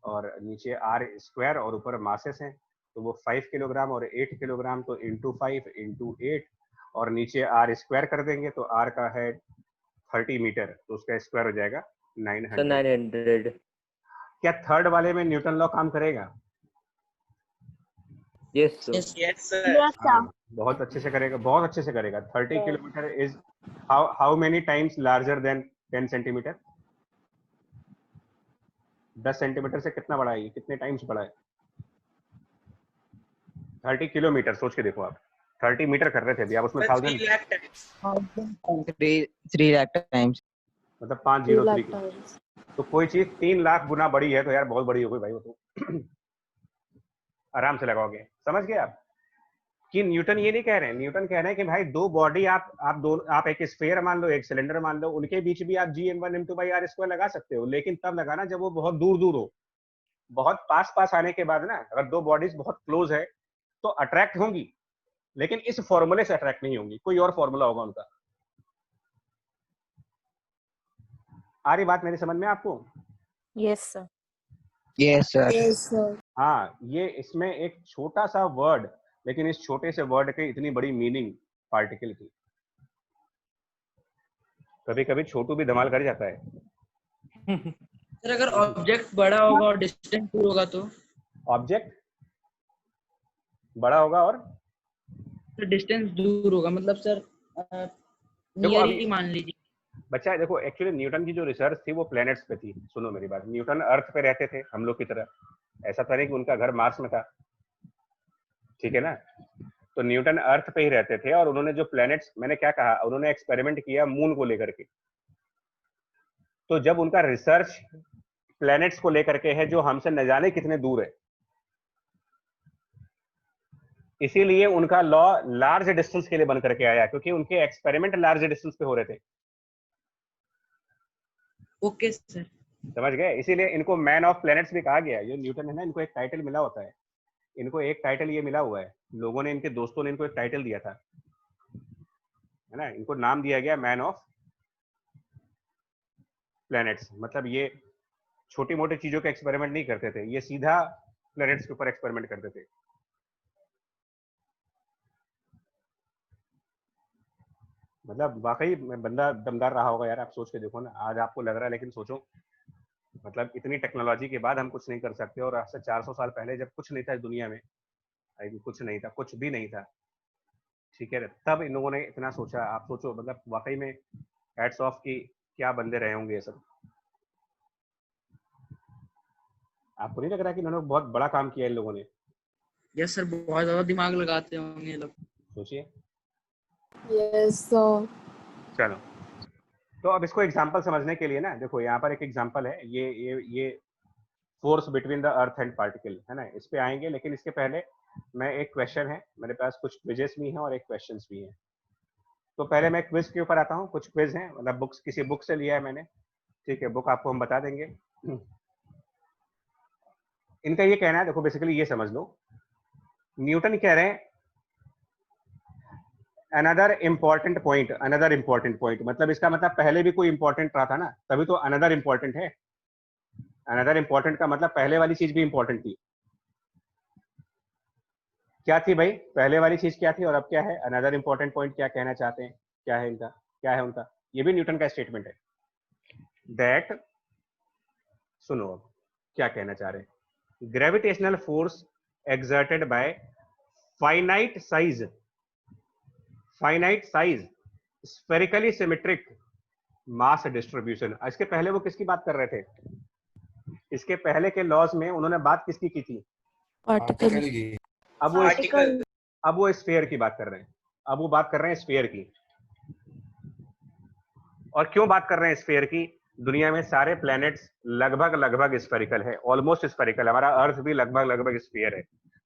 और नीचे आर स्क्वायर और ऊपर मासेस हैं, तो वो 5 किलोग्राम और 8 किलोग्राम, तो इंटू 5 इंटू 8, और नीचे आर स्क्वायर कर देंगे तो आर का है 30 मीटर, तो उसका स्क्वायर हो जाएगा सर 900। 900। क्या थर्ड वाले में न्यूटन लॉ काम करेगा? Yes sir. Yes, sir. हाँ, बहुत अच्छे से करेगा, बहुत अच्छे से करेगा। 30 kilometre is how many times larger than 10 centimetre? 10 centimetre से कितना बड़ा है ये? कितने टाइम्स बड़ा है? 30 किलोमीटर, सोच के देखो आप। 30 मीटर कर रहे थे अभी आप, उसमें 1000 3 lakh times. 3 lakh times. मतलब 503। तो कोई चीज 3 लाख गुना बड़ी है तो यार बहुत बड़ी हो गई भाई वो तो। आराम से लगाओगे। समझ गए आप कि न्यूटन ये नहीं कह रहे हैं, न्यूटन कह रहे हैं कि भाई दो बॉडी आप एक स्फीयर मान लो, एक सिलेंडर मान लो, उनके बीच भी आप Gm1m2/r² लगा सकते हो, लेकिन तब लगाना जब वो बहुत दूर दूर हो। बहुत पास पास आने के बाद ना, अगर दो बॉडीज बहुत क्लोज है तो अट्रैक्ट होंगी, लेकिन इस फॉर्मूले से अट्रैक्ट नहीं होंगी, कोई और फॉर्मूला होगा उनका। आ रही बात मेरी समझ में आपको? Yes sir. Yes, sir. Yes sir. हाँ, ये इसमें एक छोटा सा वर्ड, लेकिन इस छोटे से वर्ड के इतनी बड़ी मीनिंग पार्टिकल की। कभी कभी छोटू भी धमाल कर जाता है। सर अगर ऑब्जेक्ट बड़ा होगा और डिस्टेंस दूर होगा तो? ऑब्जेक्ट बड़ा होगा और डिस्टेंस दूर होगा मतलब सर नियर ही मान लीजिए। बच्चा देखो, एक्चुअली न्यूटन की जो रिसर्च थी वो प्लैनेट्स पे थी। सुनो मेरी बात, न्यूटन अर्थ पे रहते थे हम लोग की तरह, ऐसा था नहीं कि उनका घर मार्स में था, ठीक है ना? तो न्यूटन अर्थ पे ही रहते थे, और उन्होंने जो प्लैनेट्स, मैंने क्या कहा, उन्होंने एक्सपेरिमेंट किया मून को लेकर के। तो जब उनका रिसर्च प्लैनेट्स को लेकर के है जो हमसे न जाने कितने दूर है, इसीलिए उनका लॉ लार्ज डिस्टेंस के लिए बन करके आया, क्योंकि उनके एक्सपेरिमेंट लार्ज डिस्टेंस पे हो रहे थे। Okay sir. समझ गए? इसीलिए इनको मैन ऑफ प्लैनेट्स भी कहा गया है। जो न्यूटन है ना, इनको एक टाइटल मिला होता है, इनको एक टाइटल ये मिला हुआ है, लोगों ने, इनके दोस्तों ने इनको एक टाइटल दिया था, है ना, इनको नाम दिया गया मैन ऑफ प्लैनेट्स। मतलब ये छोटी मोटी चीजों के एक्सपेरिमेंट नहीं करते थे, ये सीधा प्लैनेट्स के ऊपर एक्सपेरिमेंट करते थे। मतलब वाकई बंदा दमदार रहा होगा यार, आप सोच के देखो ना। आज आपको लग रहा है, लेकिन सोचो, मतलब इतनी टेक्नोलॉजी के बाद हम कुछ नहीं कर सकते, और आज से 400 साल पहले जब कुछ नहीं था इस दुनिया में, कुछ नहीं था, कुछ भी नहीं था, ठीक है, तब इन लोगों ने इतना सोचा। आप सोचो, मतलब वाकई में हैट्स ऑफ की क्या बंदे रहे होंगे ये सब। आपको नहीं लग रहा कि इन्होंने बहुत बड़ा काम किया इन लोगों ने? यस सर, बहुत ज्यादा दिमाग लगाते होंगे ये लोग। सोचिए। Yes sir. चलो, तो अब इसको एग्जांपल समझने के लिए ना, देखो यहाँ पर एक एग्जांपल है, ये force between the earth and particle, है ना, इस पे आएंगे, लेकिन इसके पहले मैं एक क्वेश्चन है मेरे पास, कुछ क्विजेस भी हैं और एक क्वेश्चंस भी हैं। तो पहले मैं क्विज के ऊपर आता हूँ। कुछ क्विज हैं, मतलब बुक्स, किसी बुक से लिया है मैंने, ठीक है, बुक आपको हम बता देंगे। इनका ये कहना है, देखो बेसिकली ये समझ लो, न्यूटन कह रहे हैं अनदर इंपॉर्टेंट पॉइंट, मतलब इसका मतलब पहले भी कोई इंपॉर्टेंट रहा था ना, तभी तो अनदर इंपॉर्टेंट है। अनदर इंपॉर्टेंट का मतलब पहले वाली चीज भी इंपॉर्टेंट थी। क्या थी भाई पहले वाली चीज, क्या थी और अब क्या है? अनदर इंपॉर्टेंट पॉइंट क्या कहना चाहते हैं, क्या है इनका, क्या है उनका? ये भी न्यूटन का स्टेटमेंट है। दैट, सुनो अब क्या कहना चाह रहे हैं। Gravitational force exerted by finite size spherically symmetric mass distribution। इसके पहले वो किसकी बात कर रहे थे? इसके पहले के लॉज में उन्होंने बात किसकी की थी? पार्टिकल की। अब वो स्फीयर की बात कर रहे हैं। अब वो बात कर रहे हैं स्फीयर की। और क्यों बात कर रहे हैं स्फीयर की? दुनिया में सारे प्लैनेट्स लगभग स्फेरिकल है, ऑलमोस्ट स्फेरिकल। हमारा अर्थ भी लगभग स्फीयर है।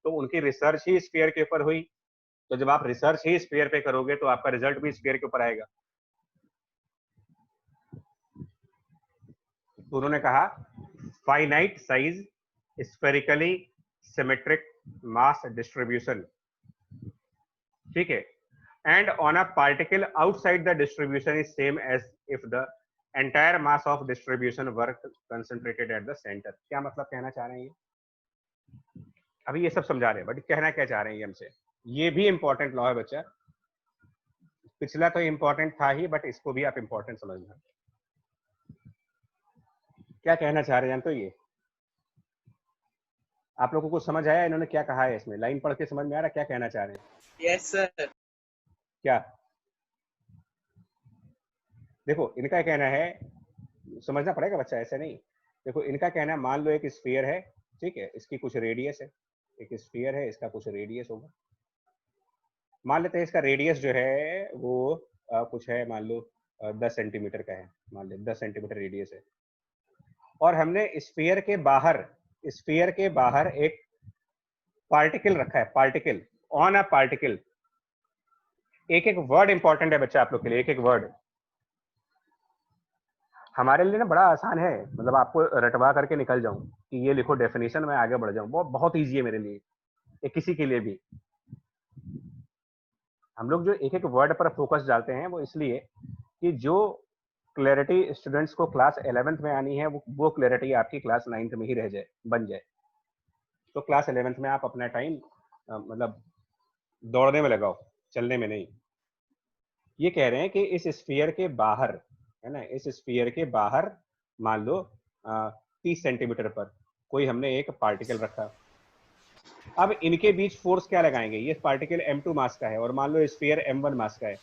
तो उनकी रिसर्च ही स्फीयर के ऊपर हुई। तो जब आप रिसर्च ही स्फीयर पे करोगे तो आपका रिजल्ट भी स्फीयर के ऊपर आएगा। तो उन्होंने कहा finite size spherically symmetric mass distribution, ठीक है, and on a particle outside the distribution is same as if the entire mass of distribution were concentrated at the center। क्या मतलब कहना चाह रहे हैं ये? अभी ये सब समझा रहे हैं, बट कहना क्या चाह रहे हैं ये हमसे? ये भी इंपॉर्टेंट लॉ है बच्चा, पिछला तो इंपॉर्टेंट था ही, बट इसको भी आप इंपॉर्टेंट समझना। क्या कहना चाह रहे हैं तो ये आप लोगों को समझ आया इन्होंने क्या कहा है? इसमें लाइन पढ़ के समझ में आ रहा क्या कहना चाह रहे हैं? Yes, sir. क्या देखो इनका कहना है, समझना पड़ेगा बच्चा, ऐसे नहीं। देखो इनका कहना है, मान लो एक स्फीयर है, ठीक है, इसकी कुछ रेडियस है, एक स्फीयर है, इसका कुछ रेडियस होगा। मान लेते हैं इसका रेडियस जो है वो कुछ है, मान लो 10 सेंटीमीटर का है, मान ले 10 सेंटीमीटर रेडियस है। और हमने स्फीयर के बाहर एक पार्टिकल रखा है, पार्टिकल ऑन अ पार्टिकल। एक एक वर्ड इंपॉर्टेंट है बच्चा आप लोग के लिए, एक एक वर्ड हमारे लिए ना बड़ा आसान है, मतलब आपको रटवा करके निकल जाऊं कि ये लिखो डेफिनेशन, में आगे बढ़ जाऊं, बहुत बहुत ईजी है मेरे लिए, ये किसी के लिए भी। हम लोग जो एक एक वर्ड पर फोकस डालते हैं वो इसलिए कि जो क्लैरिटी स्टूडेंट्स को क्लास 11th में आनी है वो क्लैरिटी आपकी क्लास 9th में ही रह जाए, बन जाए। तो क्लास 11th में आप अपना टाइम मतलब दौड़ने में लगाओ, चलने में नहीं। ये कह रहे हैं कि इस स्फीयर के बाहर, है ना, इस स्फीयर के बाहर मान लो 30 सेंटीमीटर पर कोई हमने एक पार्टिकल रखा। अब इनके बीच फोर्स क्या लगाएंगे? ये पार्टिकल m2 मास का है और मान लो स्फीयर m1 मास का है,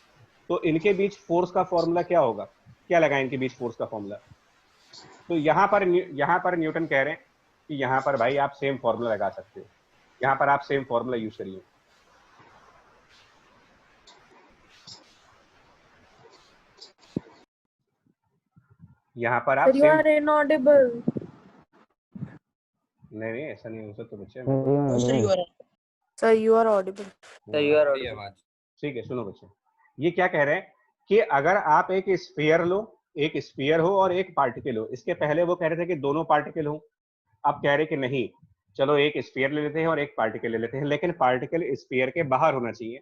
तो इनके बीच फोर्स का फॉर्मूला क्या होगा? क्या लगाएं इनके बीच फोर्स का फॉर्मूला? तो यहाँ पर न्यूटन कह रहे हैं कि यहाँ पर भाई आप सेम फॉर्मूला लगा सकते हो, यहाँ पर आप सेम फॉर्मूला यूज करिए। यहाँ पर आप Sir, you are inaudible. नहीं ऐसा नहीं हो सकता बच्चे। Sir, you are. Sir, you are audible. Sir you are ये आवाज ठीक है, सुनो बच्चे, ये क्या कह रहे हैं कि अगर आप एक स्फीयर लो, एक स्फीयर हो और एक पार्टिकल हो। इसके पहले वो कह रहे थे कि दोनों पार्टिकल हो, अब कह रहे कि नहीं, चलो एक स्फीयर ले लेते हैं और एक पार्टिकल ले लेते हैं, लेकिन पार्टिकल स्फीयर के बाहर होना चाहिए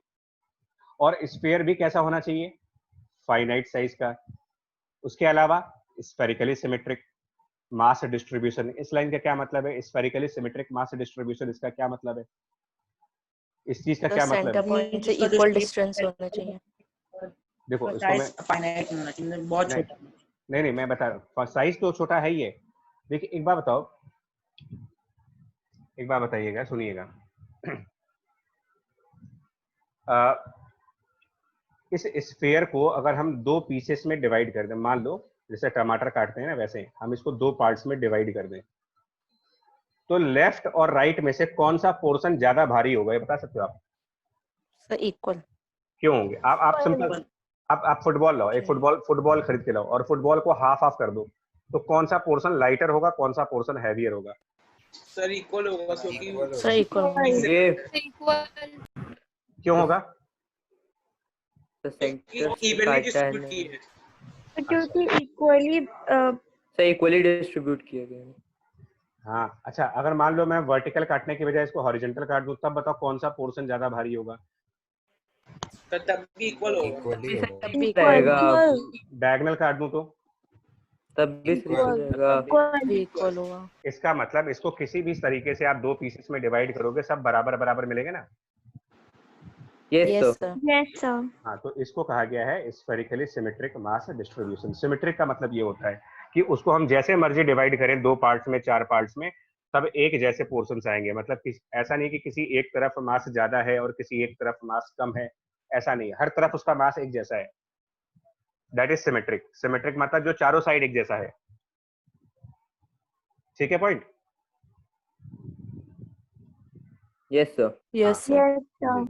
और स्फीयर भी कैसा होना चाहिए? फाइनाइट साइज का। उसके अलावा स्फेरिकली सिमेट्रिक मास डिस्ट्रीब्यूशन। इस लाइन का क्या मतलब है? स्फेरिकली सिमेट्रिक मास डिस्ट्रीब्यूशन, इसका क्या मतलब है? इस चीज का क्या मतलब है? पॉइंट से इक्वल डिस्टेंस होना चाहिए। देखो इसको मैं फाइनाइट होना चाहिए, बहुत छोटा। नहीं मैं बता रहा हूँ, साइज तो छोटा है ही है। देखिए एक बार बताओ, एक बार बताइएगा, सुनिएगा। इस स्फीयर को अगर हम दो पीसेस में डिवाइड कर दें, मान लो जैसे टमाटर काटते हैं ना, वैसे हम इसको दो पार्ट्स में डिवाइड कर दें, तो लेफ्ट और राइट में से कौन सा पोर्शन ज्यादा भारी होगा? ये बता सकते हो आप? Sir equal. क्यों होंगे? आप सिंपल, आप फुटबॉल लाओ, एक फुटबॉल खरीद के लाओ और फुटबॉल को हाफ हाफ कर दो, तो कौन सा पोर्शन लाइटर होगा, कौन सा पोर्शन हैवियर होगा? सर इक्वल होगा क्योंकि सर इक्वल। क्यों होगा? इवनली डिस्ट्रीब्यूट की है। क्योंकि इक्वली सही इक्वली डिस्ट्रीब्यूट किया गया है। हाँ अच्छा, अगर मान लो मैं वर्टिकल काटने की बजाय इसको हॉरिजॉन्टल काट दूं, तब बताओ कौन सा पोर्शन ज्यादा भारी होगा? तब भी इक्वल होगा। इक्वली होगा। तब भी रहेगा, डायगोनल काट दूं तो तब भी इक्वल होगा। इसका मतलब इसको किसी भी तरीके से आप दो पीसेस में डिवाइड करोगे, सब बराबर बराबर मिलेंगे ना? Yes sir. Yes sir. हाँ, तो इसको कहा गया है spherically symmetric mass distribution. Symmetric का मतलब ये होता है कि उसको हम जैसे मर्जी डिवाइड करें, दो पार्ट्स में, चार पार्ट्स में, सब एक जैसे पोर्शंस आएंगे। मतलब ऐसा नहीं कि किसी एक तरफ मास ज्यादा है और किसी एक तरफ मास कम है, ऐसा नहीं, हर तरफ उसका मास एक जैसा है। That is symmetric. सिमेट्रिक मतलब जो चारों साइड एक जैसा है। ठीक है point? Yes sir. Yes sir.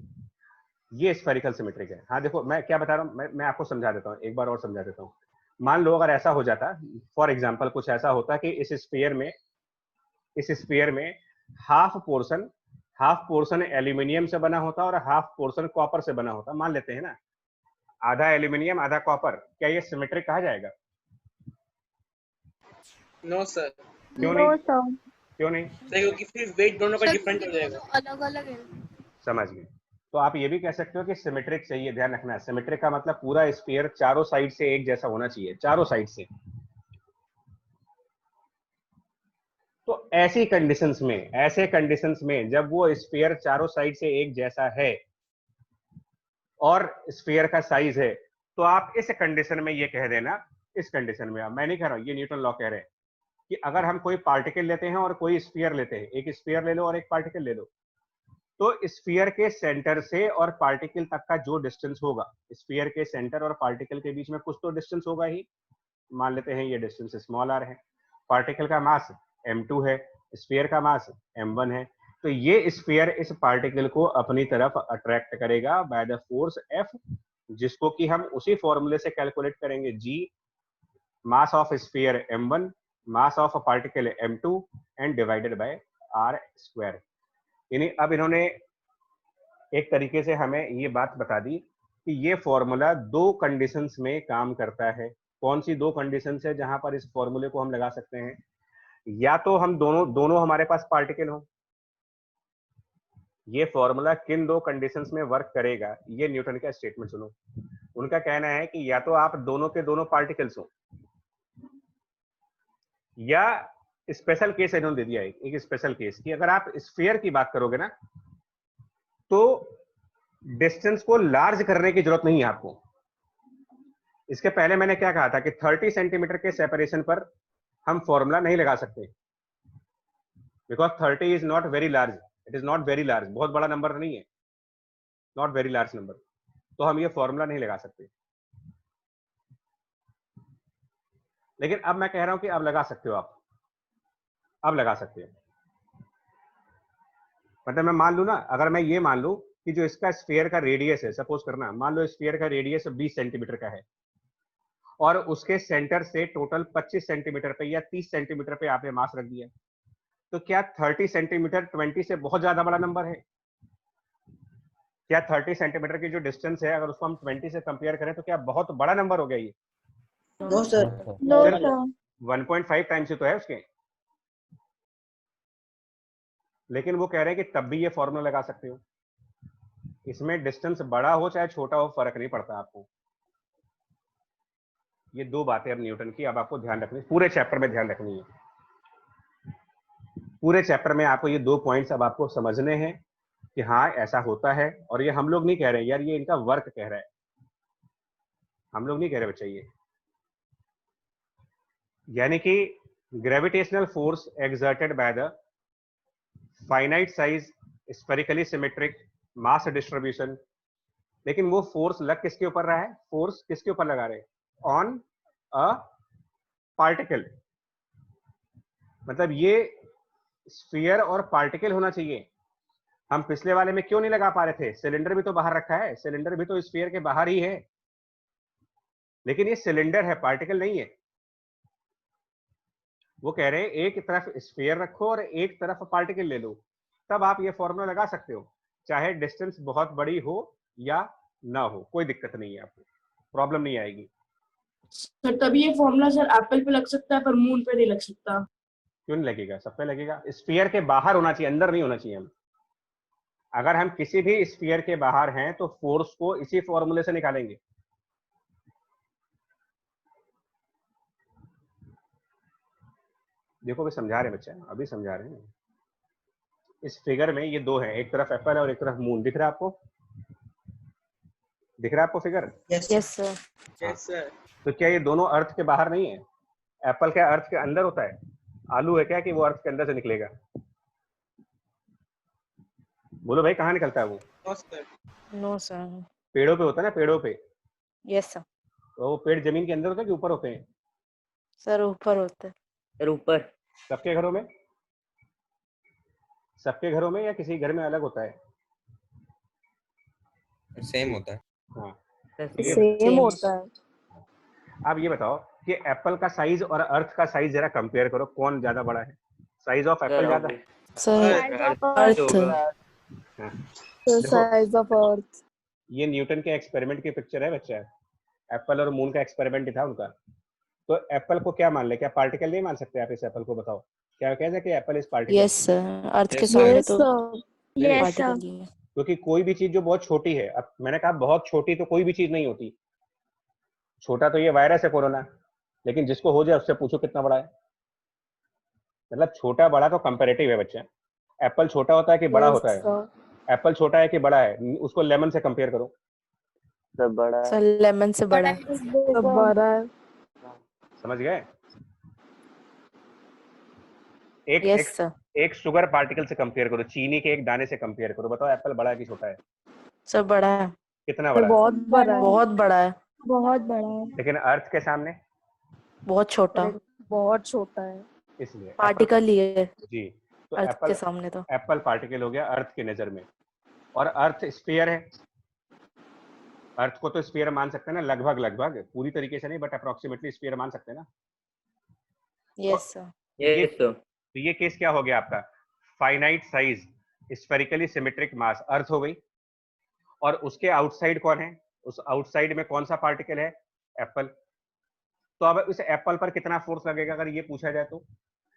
ये स्फेरिकल सिमेट्रिक है। हाँ देखो मैं क्या बता रहा हूँ, मैं आपको समझा देता हूँ, एक बार और समझा देता हूँ। मान लो अगर ऐसा हो जाता, फॉर एग्जांपल कुछ ऐसा होता कि इस स्फीयर में हाफ पोर्शन एल्यूमिनियम से बना होता और हाफ पोर्शन कॉपर से बना होता, मान लेते हैं ना, आधा एल्यूमिनियम आधा कॉपर, क्या ये सिमेट्रिक कहा जाएगा? No sir. क्यों नहीं? क्यों नहीं? क्योंकि फिर वेट दोनों का डिफरेंट हो जाएगा। अलग अलग है। समझ गए? तो आप ये भी कह सकते हो कि सिमेट्रिक चाहिए, ध्यान रखना, सिमेट्रिक का मतलब पूरा स्फीयर चारों साइड से एक जैसा होना चाहिए, चारों साइड से। तो ऐसे कंडीशंस में जब वो स्फीयर चारों साइड से एक जैसा है और स्फीयर का साइज है, तो आप इस कंडीशन में ये कह देना, इस कंडीशन में, मैं नहीं कह रहा हूं, ये न्यूटन लॉ कह रहे हैं कि अगर हम कोई पार्टिकल लेते हैं और कोई स्फीयर लेते हैं, एक स्फीयर ले लो और एक पार्टिकल ले लो, तो स्फीयर के सेंटर से और पार्टिकल तक का जो डिस्टेंस होगा, स्फीयर के सेंटर और पार्टिकल के बीच में कुछ तो डिस्टेंस होगा ही। मान लेते हैं ये डिस्टेंस स्मॉल r है, पार्टिकल का मास m2 है, स्फीयर का मास m1 है, तो ये स्फीयर इस पार्टिकल को अपनी तरफ अट्रैक्ट करेगा बाय द फोर्स F, जिसको कि हम उसी फॉर्मूले से कैलकुलेट करेंगे, g mass of sphere m1 mass of particle m2 and divided by r square. यानी अब इन्होंने एक तरीके से हमें ये बात बता दी कि ये फॉर्मूला दो कंडीशंस में काम करता है। कौन सी दो कंडीशंस है जहां पर इस फॉर्मूले को हम लगा सकते हैं? या तो हम दोनों हमारे पास पार्टिकल हो। ये फॉर्मूला किन दो कंडीशंस में वर्क करेगा, ये न्यूटन का स्टेटमेंट सुनो। उनका कहना है कि या तो आप दोनों के दोनों पार्टिकल्स हो, या स्पेशल केस इन्होंने दे दिया है, एक स्पेशल केस कि अगर आप स्फीयर की बात करोगे ना, तो डिस्टेंस को लार्ज करने की जरूरत नहीं है आपको। इसके पहले मैंने क्या कहा था कि 30 सेंटीमीटर के सेपरेशन पर हम फॉर्मूला नहीं लगा सकते, because 30 is not very large, it is not very large, बहुत बड़ा नंबर नहीं है, नॉट वेरी लार्ज नंबर, तो हम ये फॉर्मूला नहीं लगा सकते। लेकिन अब मैं कह रहा हूं कि अब लगा सकते हो आप, अब लगा सकते हो। मतलब मैं मान लू ना, अगर मैं ये मान लू कि जो इसका स्फीयर का रेडियस है, सपोज करना, मान लो स्फीयर का रेडियस 20 सेंटीमीटर का है और उसके सेंटर से टोटल 25 सेंटीमीटर पे या 30 सेंटीमीटर पे आपने मास रख दिया, तो क्या 30 सेंटीमीटर 20 से बहुत ज्यादा बड़ा नंबर है? क्या 30 सेंटीमीटर की जो डिस्टेंस है अगर उसको हम 20 से कंपेयर करें तो क्या बहुत बड़ा नंबर हो गया ये? नो सर, 1.5 टाइम्स ही तो है उसके। लेकिन वो कह रहे हैं कि तब भी ये फॉर्मूला लगा सकते हो, इसमें डिस्टेंस बड़ा हो चाहे छोटा हो फर्क नहीं पड़ता आपको। ये दो बातें अब न्यूटन की अब आपको ध्यान रखनी, पूरे चैप्टर में ध्यान रखनी है। पूरे चैप्टर में आपको ये दो पॉइंट्स अब आपको समझने हैं कि हाँ ऐसा होता है। और ये हम लोग नहीं कह रहे यार, ये इनका वर्क कह रहा है, हम लोग नहीं कह रहे बच्चा। ये यानी कि gravitational force exerted by the finite size spherically symmetric mass distribution. लेकिन वो फोर्स लग किसके ऊपर रहा है? फोर्स किसके ऊपर लगा रहे? On a particle. मतलब ये स्फीयर और पार्टिकल होना चाहिए। हम पिछले वाले में क्यों नहीं लगा पा रहे थे? सिलेंडर भी तो बाहर रखा है, सिलेंडर भी तो स्फीयर के बाहर ही है, लेकिन ये सिलेंडर है, पार्टिकल नहीं है। वो कह रहे हैं एक तरफ स्फीयर रखो और एक तरफ पार्टिकल ले लो, तब आप ये फॉर्मूला लगा सकते हो, चाहे डिस्टेंस बहुत बड़ी हो या ना हो, कोई दिक्कत नहीं है, आपको प्रॉब्लम नहीं आएगी। सर तभी ये फॉर्मूला सर एप्पल पे लग सकता है पर मून पे नहीं लग सकता। क्यों नहीं लगेगा? सब पे लगेगा। स्फीयर के बाहर होना चाहिए, अंदर नहीं होना चाहिए। हम अगर हम किसी भी स्फीयर के बाहर हैं तो फोर्स को इसी फॉर्मूले से निकालेंगे। देखो अभी समझा रहे बच्चा, अभी समझा रहे हैं। इस फिगर में ये दो है, एक तरफ एप्पल है और एक तरफ मून। दिख रहा है आपको? दिख रहा है आपको figure? Yes sir. Yes, sir. तो क्या ये दोनों अर्थ के बाहर नहीं है? एप्पल क्या अर्थ के अंदर होता है? आलू है क्या कि वो अर्थ के अंदर से निकलेगा? बोलो भाई, कहाँ निकलता है वो? No, sir. No sir. पेड़ों पे होता है ना, पेड़ों पे। Yes sir. तो वो पेड़ जमीन के अंदर होता है कि ऊपर होते हैं? सर ऊपर होता है। सर ऊपर। सबके घरों में? सबके घरों में या किसी घर में अलग होता है? सेम होता है। हाँ। सेम होता है। आप ये बताओ कि एप्पल का साइज और अर्थ का साइज जरा कंपेयर करो, कौन ज्यादा बड़ा है? साइज ऑफ एप्पल ज्यादा? सर अर्थ। हाँ। Size of earth. ये न्यूटन के एक्सपेरिमेंट की पिक्चर है बच्चा, एप्पल और मून का एक्सपेरिमेंट ही था उनका। तो एप्पल को क्या मान ले? क्या पार्टिकल नहीं मान सकते आप इस एप्पल को? बताओ, क्या कह सकते एप्पल इस पार्टिकल? Yes sir. अर्थ के सामने तो पार्टिकल ही है। क्योंकि कोई भी चीज जो बहुत छोटी है, अब मैंने कहा बहुत छोटी तो कोई भी चीज नहीं होती। छोटा तो ये वायरस है कोरोना, लेकिन जिसको हो जाए उससे पूछो कितना बड़ा है। मतलब छोटा बड़ा तो कंपैरेटिव है बच्चा। एप्पल छोटा होता है कि बड़ा होता है? एप्पल छोटा है कि बड़ा है? उसको लेमन से कंपेयर करो। सब बड़ा है। सर लेमन से बड़ा है। सब बड़ा है। समझ गए? एक यस एक सर। एक शुगर पार्टिकल से कंपेयर करो, चीनी के एक दाने से कंपेयर करो, बताओ एप्पल बड़ा है कि छोटा है? सर बड़ा है, कितना सर बड़ा है? बहुत बड़ा है। बहुत बड़ा है, बहुत बड़ा है। लेकिन अर्थ के सामने बहुत छोटा, सर बहुत छोटा है। इसलिए एप्पल पार्टिकल ही है जी, तो अर्थ के एप्पल सामने तो। एप्पल पार्टिकल हो गया अर्थ की नजर में, और अर्थ स्फीयर है। अर्थ को तो स्फीयर मान सकते हैं ना, लगभग लगभग, पूरी तरीके से नहीं बट अप्रोक्सीमेटली स्फीयर मान सकते हैं ना। Yes sir. Yes sir. तो ये केस क्या हो गया आपका? फाइनाइट साइज स्फेरिकली सिमेट्रिक मास अर्थ हो गई, और उसके आउटसाइड कौन है? उस आउटसाइड में कौन सा पार्टिकल है? एप्पल। तो अब इस एप्पल पर कितना फोर्स लगेगा अगर ये पूछा जाए तो?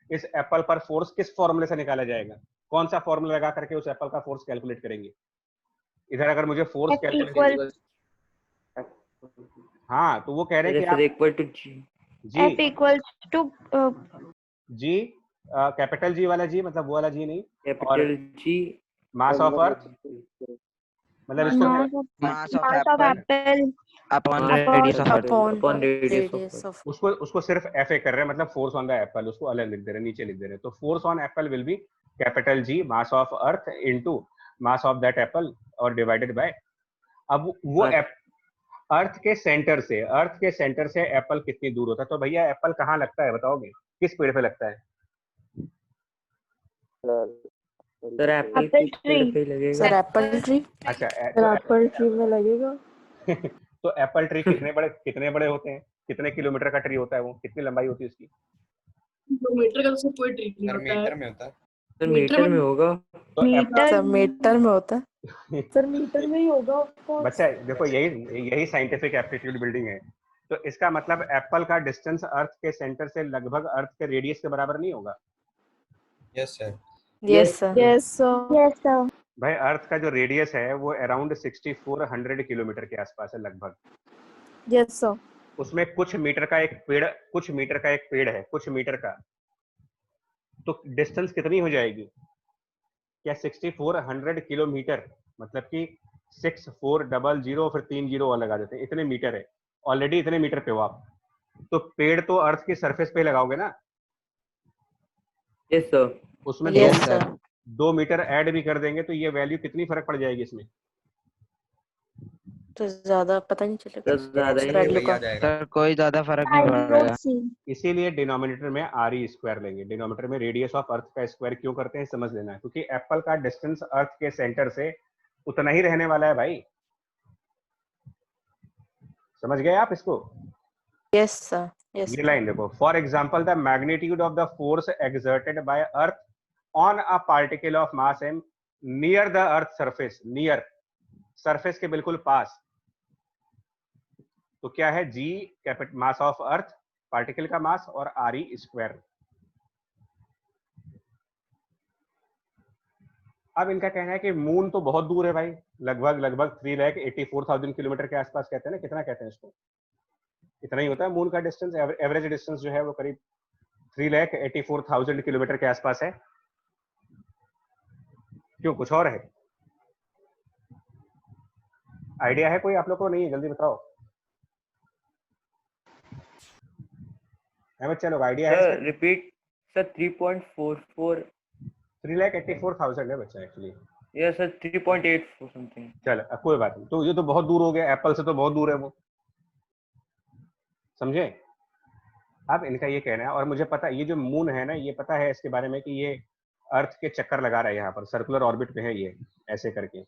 इस एप्पल पर फोर्स किस फॉर्मूले से निकाला जाएगा? कौन सा फॉर्मूला लगा करके उस एप्पल का फोर्स कैलकुलेट करेंगे? इधर अगर मुझे फोर्स F कैलकुलेट, equal हाँ तो वो कह रहे हैं कि सर आप equal to G. G F equals to G capital G वाला जी, मतलब वो वाला जी नहीं, कैपिटल जी मास ऑफ अर्थ, मतलब इसको mass of Mass of mass of apple apple upon upon radius of earth. Upon radius radius of of. उसको सिर्फ F A कर रहे हैं, मतलब फोर्स ऑन द एप्पल, उसको अलग लिख दे रहे हैं, नीचे लिख दे रहे हैं। तो force on Apple will be capital G mass of earth into mass of that Apple और डिवाइडेड बाय, अब वो अर्थ के सेंटर से एप्पल कितनी दूर होता है? तो भैया एप्पल कहाँ लगता है बताओगे? किस पेड़ पे लगता है? सर एप्पल Apple की पेड़ tree. पे ही लगेगा। Sir Apple tree. अच्छा सर एप्पल ट्री में लगेगा। तो एप्पल ट्री कितने बड़े होते हैं? कितने किलोमीटर का ट्री होता है वो? कितनी लंबाई होती है उसकी? किलोमीटर का तो सर कोई ट्रिक नहीं होता है। मीटर में होता है। सर मीटर में होगा। तो Meter. सर मीटर में होता है। सर मीटर में ही होगा of course। बच्चा देखो, यही साइंटिफिक एप्टीट्यूड बिल्डिंग है। तो इसका मतलब एप्पल का डिस्टेंस अर्थ के सेंटर से लगभग अर्थ के रेडियस के बराबर नहीं होगा? Yes sir. Yes sir. Yes sir. Yes sir. भाई अर्थ का जो रेडियस है वो अराउंड 6400 किलोमीटर के आसपास है लगभग। Yes sir. उसमें कुछ मीटर का एक पेड़ है, कुछ मीटर का, तो डिस्टेंस कितनी हो जाएगी? क्या 6400 किलोमीटर, मतलब कि 6400 फिर 3 जीरो और लगा देते हैं, इतने मीटर है, ऑलरेडी इतने मीटर पे हो आप, तो पेड़ तो अर्थ की सरफेस पे लगाओगे ना? Yes sir. उसमें यस सर। 2 मीटर ऐड भी कर देंगे तो ये वैल्यू कितनी फर्क पड़ जाएगी इसमें? तो ज्यादा पता नहीं चलेगा सर ज्यादा ही वैल्यू का। सर कोई ज्यादा फर्क I नहीं पड़ेगा। don't see. इसीलिए डिनोमिनेटर में आर ई स्क्वायर लेंगे। डिनोमिनेटर में रेडियस ऑफ अर्थ का स्क्वायर क्यों करते हैं समझ लेना है, क्योंकि एप्पल का डिस्टेंस अर्थ के सेंटर से उतना ही रहने वाला है भाई। समझ गए आप इसको? Yes sir. यस ये लाइन देखो, for example the magnitude of the force exerted by earth on a particle of mass m near the earth surface, near surface के बिल्कुल पास, तो क्या है? G capital mass of earth, particle का mass, और आर ई स्क्वायर। अब इनका कहना है कि मून तो बहुत दूर है भाई, लगभग 3,84,000 किलोमीटर के आसपास कहते हैं ना, कितना कहते हैं इसको? इतना ही होता है मून का डिस्टेंस, एवरेज डिस्टेंस जो है वो करीब 3,84,000 किलोमीटर के आसपास है। क्यों, कुछ और है? आइडिया है कोई आप लोग को? नहीं है, जल्दी बताओ। है बच्चे लोग, आइडिया है? Sir repeat sir 3.44। 3,84,000 है बच्चा एक्चुअली। Yes sir 3.84 something. चल अब कोई बात नहीं, तो ये तो बहुत दूर हो गया, एप्पल से तो बहुत दूर है वो, समझे? अब इनका ये कहना है, और मुझे पता ये जो मून है ना, ये पता है इसके बारे में कि ये अर्थ के चक्कर लगा रहा है, यहाँ पर सर्कुलर ऑर्बिट पे है ये, ऐसे करके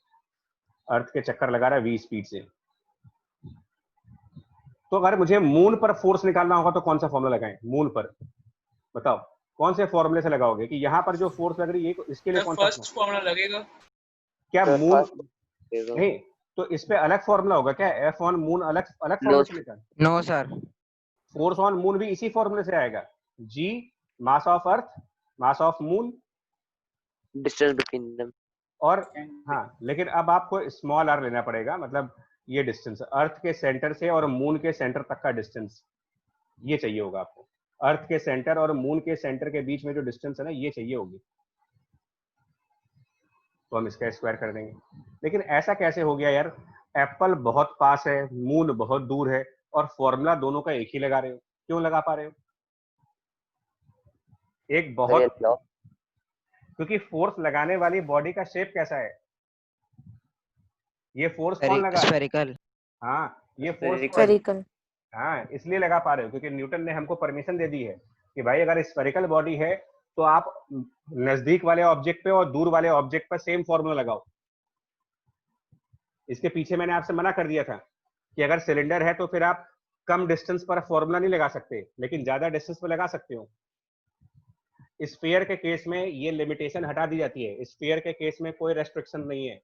अर्थ के चक्कर लगा रहा है v स्पीड से। तो अगर मुझे मून पर फोर्स निकालना होगा तो कौन सा फॉर्मूला लगाएं मून पर? बताओ कौन से फॉर्मूले से लगाओगे कि यहाँ पर जो फोर्स लग रही है इसके लिए कौन सा? फर्स्ट फॉर्मूला लगेगा क्या सर, मून first नहीं, तो इस पे अलग फॉर्मूला होगा क्या? एफ ऑन मून अलग फॉर्मूले से निकाल। No sir. Force on moon भी इसी फॉर्मूले से आएगा, G mass of earth, mass of moon, distance between them. और हाँ, लेकिन अब आपको स्मॉल आर लेना पड़ेगा, मतलब ये डिस्टेंस अर्थ के सेंटर से और मून के सेंटर तक का डिस्टेंस ये चाहिए होगा आपको। अर्थ के सेंटर और मून के सेंटर के बीच में जो डिस्टेंस है ना, ये चाहिए होगी, तो हम इसका स्क्वायर कर देंगे। लेकिन ऐसा कैसे हो गया यार? एप्पल बहुत पास है, मून बहुत दूर है, और फॉर्मूला दोनों का एक ही लगा रहे हो, क्यों लगा पा रहे हो? एक बहुत क्योंकि फोर्स लगाने वाली बॉडी का शेप कैसा है? ये फोर्स कौन लगा? स्फेरिकल। हाँ, ये फोर्स स्फेरिकल। हाँ, इसलिए लगा पा रहे हो क्योंकि न्यूटन ने हमको परमिशन दे दी है कि भाई अगर स्फेरिकल बॉडी है तो आप नजदीक वाले ऑब्जेक्ट पे और दूर वाले ऑब्जेक्ट पर सेम फॉर्मूला लगाओ। इसके पीछे मैंने आपसे मना कर दिया था कि अगर सिलेंडर है तो फिर आप कम डिस्टेंस पर फॉर्मूला नहीं लगा सकते, लेकिन ज्यादा डिस्टेंस पर लगा सकते हो। स्फीयर के केस में ये लिमिटेशन हटा दी जाती है। स्फीयर के केस में कोई रेस्ट्रिक्शन नहीं है।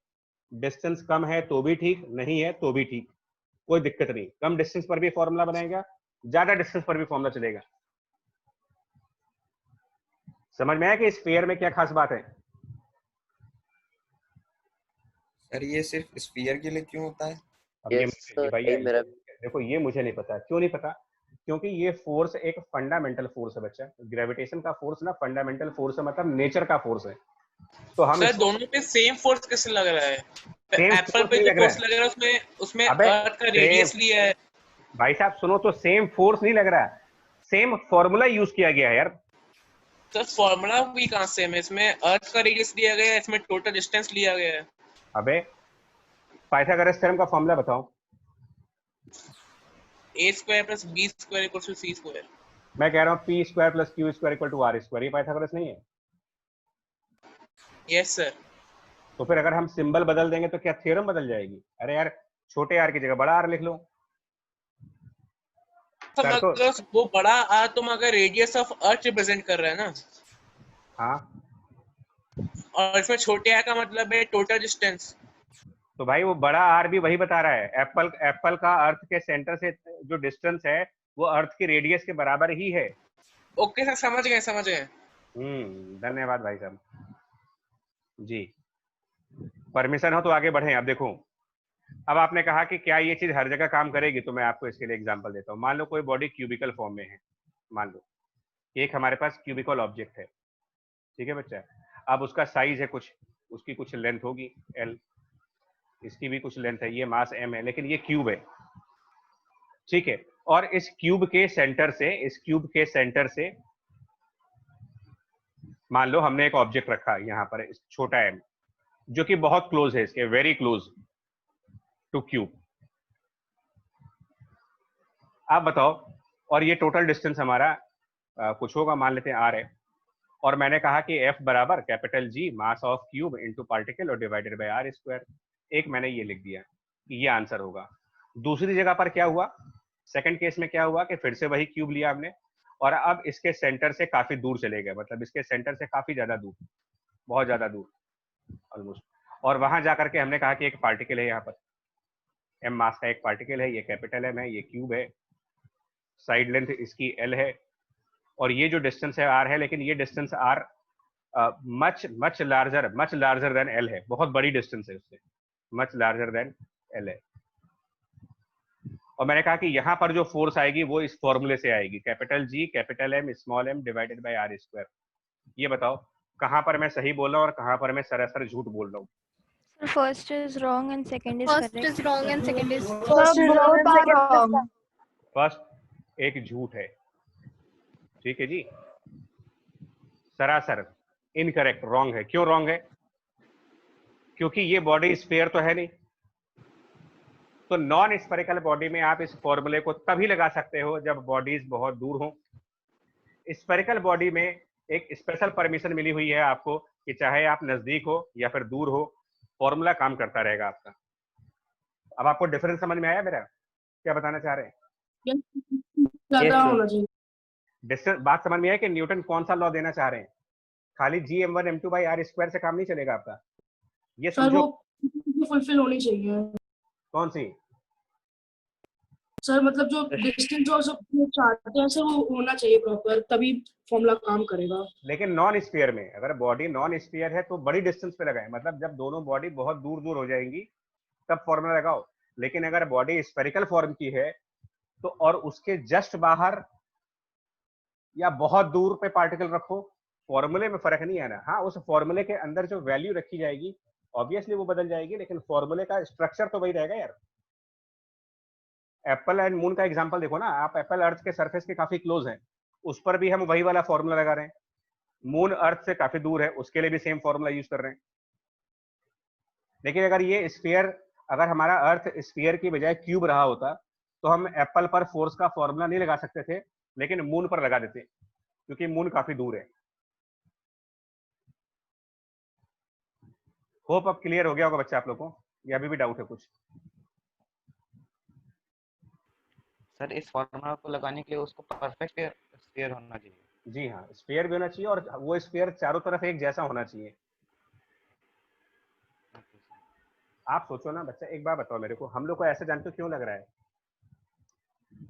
डिस्टेंस कम है तो भी ठीक, नहीं है तो भी ठीक, कोई दिक्कत नहीं। कम डिस्टेंस पर भी फॉर्मूला बनाएगा, ज्यादा डिस्टेंस पर भी फॉर्मूला चलेगा। समझ में आया कि स्फीयर में क्या खास बात है? सर ये सिर्फ स्फीयर के लिए क्यों होता है? अब ये Yes, sir, भैया यही मेरा देखो, ये मुझे नहीं पता। क्यों नहीं पता? क्योंकि ये फोर्स एक फंडामेंटल फोर्स है बच्चा। ग्रेविटेशन का फोर्स ना फंडामेंटल फोर्स है, मतलब नेचर का फोर्स है। तो हम सर दोनों पे सेम फोर्स कैसे लग रहा है? Same एप्पल force पे नहीं जो लग रहा फोर्स लग रहा है उसमें अबे, अर्थ का रेडियस लिया है। भाई साहब सुनो तो, सेम फोर्स नहीं लग रहा, सेम फॉर्मूला यूज किया गया है यार। सर फॉर्मूला भी कहाँ सेम है? इसमें अर्थ का रेडियस लिया गया है, इसमें टोटल डिस्टेंस लिया गया है। अबे पाइथागोरस थ्योरम का फॉर्मूला बताओ। a² + b² = c²। मैं कह रहा हूँ p² + q² = r²। ये पाइथागोरस नहीं है? Yes sir. तो फिर अगर हम सिंबल बदल देंगे तो क्या थ्योरम बदल जाएगी? अरे यार, छोटे आर की जगह बड़ा आर लिख लो। सर तो अगर वो बड़ा आर तो मगर रेडियस ऑफ अर्थ रिप्रेजेंट कर रहा है ना, हाँ, और इसमें छोटे आर का मतलब है टोटल डिस्टेंस। तो भाई वो बड़ा आर भी वही बता रहा है। एप्पल का अर्थ के सेंटर से जो डिस्टेंस है वो अर्थ की रेडियस के बराबर ही है। ओके सर, समझ गए। धन्यवाद भाई साहब जी। परमिशन हो तो आगे बढ़े। अब देखो, अब आपने कहा कि क्या ये चीज हर जगह काम करेगी, तो मैं आपको इसके लिए एग्जांपल देता हूँ। मान लो कोई बॉडी क्यूबिकल फॉर्म में है। मान लो एक हमारे पास क्यूबिकल ऑब्जेक्ट है, ठीक है बच्चा। अब उसका साइज है कुछ, उसकी कुछ लेंथ होगी l, इसकी भी कुछ लेंथ है, ये मास m है, लेकिन ये क्यूब है, ठीक है। और इस क्यूब के सेंटर से मान लो हमने एक ऑब्जेक्ट रखा यहाँ पर, छोटा m, जो कि बहुत क्लोज है इसके, वेरी क्लोज टू क्यूब। आप बताओ, और ये टोटल डिस्टेंस हमारा कुछ होगा, मान लेते हैं r है। और मैंने कहा कि F बराबर capital G mass of cube into particle और डिवाइडेड बाय r²। एक मैंने ये लिख दिया कि ये आंसर होगा। दूसरी जगह पर क्या हुआ, सेकंड केस में क्या हुआ कि फिर से वही क्यूब लिया हमने और अब इसके सेंटर से काफी दूर चले गए, मतलब इसके सेंटर से काफी ज्यादा दूर, बहुत ज्यादा दूर ऑलमोस्ट। और वहां जाकर के हमने कहा कि एक पार्टिकल है यहाँ पर, m मास का एक पार्टिकल है, ये कैपिटल M है, ये क्यूब है, साइड लेंथ इसकी l है, और ये जो डिस्टेंस है r है, लेकिन ये distance r much larger than l है, बहुत बड़ी डिस्टेंस है उससे, मच लार्जर देन l है। और मैंने कहा कि यहाँ पर जो फोर्स आएगी वो इस फॉर्मूले से आएगी, capital G capital M small m divided by r²। ये बताओ कहाँ पर मैं सही बोल रहा हूँ और कहाँ पर मैं सरासर झूठ बोल रहा हूँ? First is wrong and second is First correct. is wrong and second is Both are wrong. First एक झूठ है, ठीक है जी। सरासर इनकरेक्ट, रॉन्ग है। क्यों रॉन्ग है? क्योंकि ये बॉडी स्फीयर तो है नहीं। तो नॉन स्फेरिकल बॉडी में आप इस फॉर्मूले को तभी लगा सकते हो जब बॉडीज बहुत दूर हो। स्फेरिकल बॉडी में एक स्पेशल परमिशन मिली हुई है आपको कि चाहे आप नजदीक हो या फिर दूर हो, फॉर्मूला काम करता रहेगा आपका। अब आपको डिफरेंस समझ में आया मेरा? क्या बताना चाह रहे हैं? ज्यादा होना चाहिए। डिस्टेंस बात समझ में आया कि न्यूटन कौन सा लॉ देना चाह रहे हैं? खाली Gm1 m2 by r² से काम नहीं चलेगा आपका। ये सर समझो। वो फुलफिल होनी चाहिए। कौन सी? सर मतलब जो डिस्टेंस और सब चाहते हैं सर वो होना चाहिए प्रॉपर, तभी फॉर्मूला काम करेगा। लेकिन नॉन स्फीयर में, अगर बॉडी नॉन स्फीयर है तो बड़ी डिस्टेंस पे लगाए, मतलब जब दोनों बॉडी बहुत दूर दूर हो जाएंगी तब फॉर्मूला लगाओ। लेकिन अगर बॉडी स्फेरिकल फॉर्म की है तो और उसके जस्ट बाहर या बहुत दूर पे पार्टिकल रखो, फॉर्मूले में फर्क नहीं आना। हाँ, उस फॉर्मूले के अंदर जो वैल्यू रखी जाएगी ऑब्वियसली वो बदल जाएगी, लेकिन फॉर्मूले का स्ट्रक्चर तो वही रहेगा यार। एप्पल एंड मून का एग्जांपल देखो ना आप, एप्पल अर्थ के सरफेस के काफी क्लोज है, उस पर भी हम वही वाला फॉर्मूला लगा रहे हैं। मून अर्थ से काफी दूर है, उसके लिए भी सेम फॉर्मूला यूज कर रहे हैं। लेकिन अगर ये स्फीयर, अगर हमारा अर्थ स्फीयर की बजाय क्यूब रहा होता तो हम एप्पल पर फोर्स का फॉर्मूला नहीं लगा सकते थे, लेकिन मून पर लगा देते, क्योंकि मून काफी दूर है। होप अब क्लियर हो गया होगा बच्चा आप लोगों को, या अभी भी डाउट है कुछ? सर इस फॉर्मूला को लगाने के लिए उसको परफेक्ट स्फीयर होना चाहिए। जी हाँ, स्फीयर भी होना चाहिए और वो स्फीयर चारों तरफ एक जैसा होना चाहिए। आप सोचो ना बच्चा, एक बार बताओ मेरे को, हम लोग को ऐसे जानते हो क्यों लग रहा है?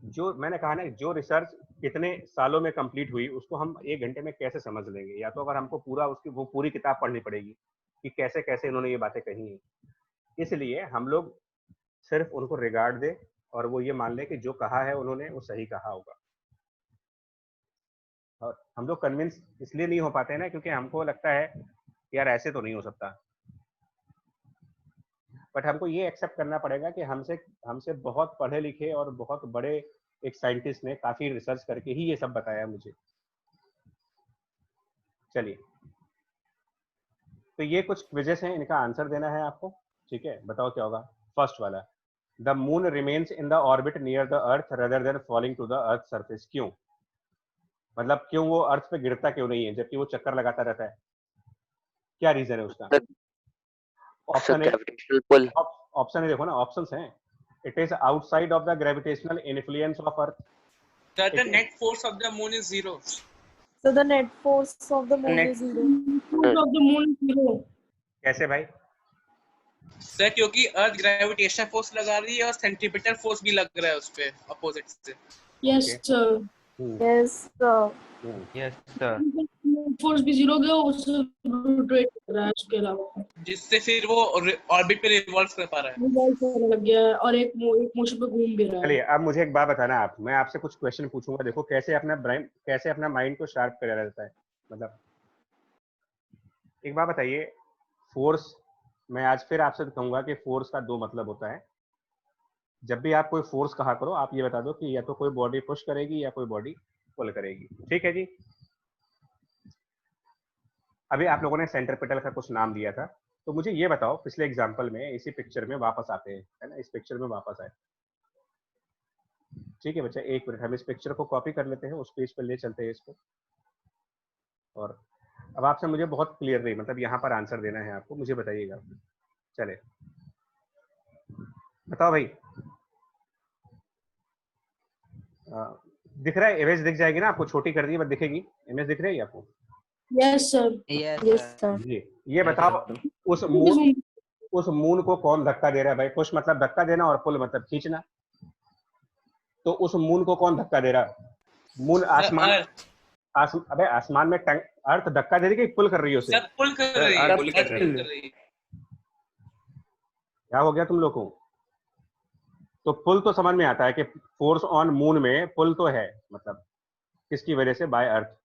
जो मैंने कहा ना, जो रिसर्च कितने सालों में कंप्लीट हुई उसको हम 1 घंटे में कैसे समझ लेंगे? या तो अगर हमको पूरा उसकी वो पूरी किताब पढ़नी पड़ेगी कि कैसे कैसे इन्होंने ये बातें कही हैं। इसलिए हम लोग सिर्फ उनको रिगार्ड दे और वो ये मान ले कि जो कहा है उन्होंने वो सही कहा होगा। और हम लोग कन्विंस इसलिए नहीं हो पाते हैं ना, क्योंकि हमको लगता है यार ऐसे तो नहीं हो सकता। बट हमको ये एक्सेप्ट करना पड़ेगा कि हमसे बहुत पढ़े लिखे और बहुत बड़े एक साइंटिस्ट ने काफी रिसर्च करके ही ये सब बताया मुझे। चलिए, तो ये कुछ क्विजेस हैं, इनका आंसर देना है आपको। ठीक है, बताओ क्या होगा। फर्स्ट वाला, the moon remains in the orbit near the earth rather than falling to the earth surface. क्यों? मतलब क्यों वो अर्थ पे गिरता क्यों नहीं है जबकि वो चक्कर लगाता रहता है? क्या रीजन है उसका? ऑप्शन है, ऑप्शन है, देखो ना ऑप्शंस हैं। It is outside of the gravitational influence of earth. The net force of the moon is 0. So the net force of the moon is 0. Force of the moon is 0. कैसे भाई? Sir क्योंकि अर्थ gravitation force लगा रही है और centripetal force भी लग रहा है उस पे अपोजिट से। Yes sir. Yes sir. Yes sir. Force भी 0 गया, उससे रोटेट कर रहा है उसके अलावा, जिससे फिर वो ऑर्बिट पे रिवॉल्व कर पा रहा है। रिवॉल्व करने लग गया है और एक मोशन पे घूम भी रहा है। चलिए, अब मुझे एक बात बताना आप, मैं आपसे कुछ क्वेश्चन पूछूंगा, देखो कैसे अपना ब्रेन, कैसे अपना माइंड को शार्प करा जाता है। मतलब एक बात बताइए, फोर्स, मैं आज फिर आपसे कहूंगा कि फोर्स का 2 मतलब होता है। जब भी आप कोई फोर्स कहा करो, आप ये बता दो कि या तो कोई बॉडी पुश करेगी या कोई बॉडी पुल करेगी। ठीक है जी। अभी आप लोगों ने सेंट्रीपिटल का कुछ नाम दिया था, तो मुझे ये बताओ, पिछले एग्जांपल में इसी पिक्चर में वापस आते हैं, है ना, इस पिक्चर में वापस आए। ठीक है बच्चा, 1 मिनट, हम इस पिक्चर को कॉपी कर लेते हैं, उस पेज पर ले चलते हैं इसको। और अब आपसे मुझे बहुत क्लियरली, मतलब यहाँ पर आंसर देना है आपको, मुझे बताइएगा। चले, बताओ भाई। दिख रहा है? इमेज दिख जाएगी ना आपको, छोटी कर दी बट दिखेगी, इमेज दिख रही है आपको? Yes sir. Yes sir. जी, ये बताओ, उस मून को कौन धक्का दे रहा है भाई? पुश मतलब धक्का देना और पुल मतलब खींचना। तो उस मून को कौन धक्का दे रहा है? मून आसमान, अबे आसमान में अर्थ धक्का दे रही है कि पुल कर रही है उसे? सब पुल कर रही है, पुल कर रही है। क्या हो गया तुम लोग को? तो पुल तो समझ में आता है कि फोर्स ऑन मून में पुल तो है, मतलब किसकी वजह से? बाय अर्थ।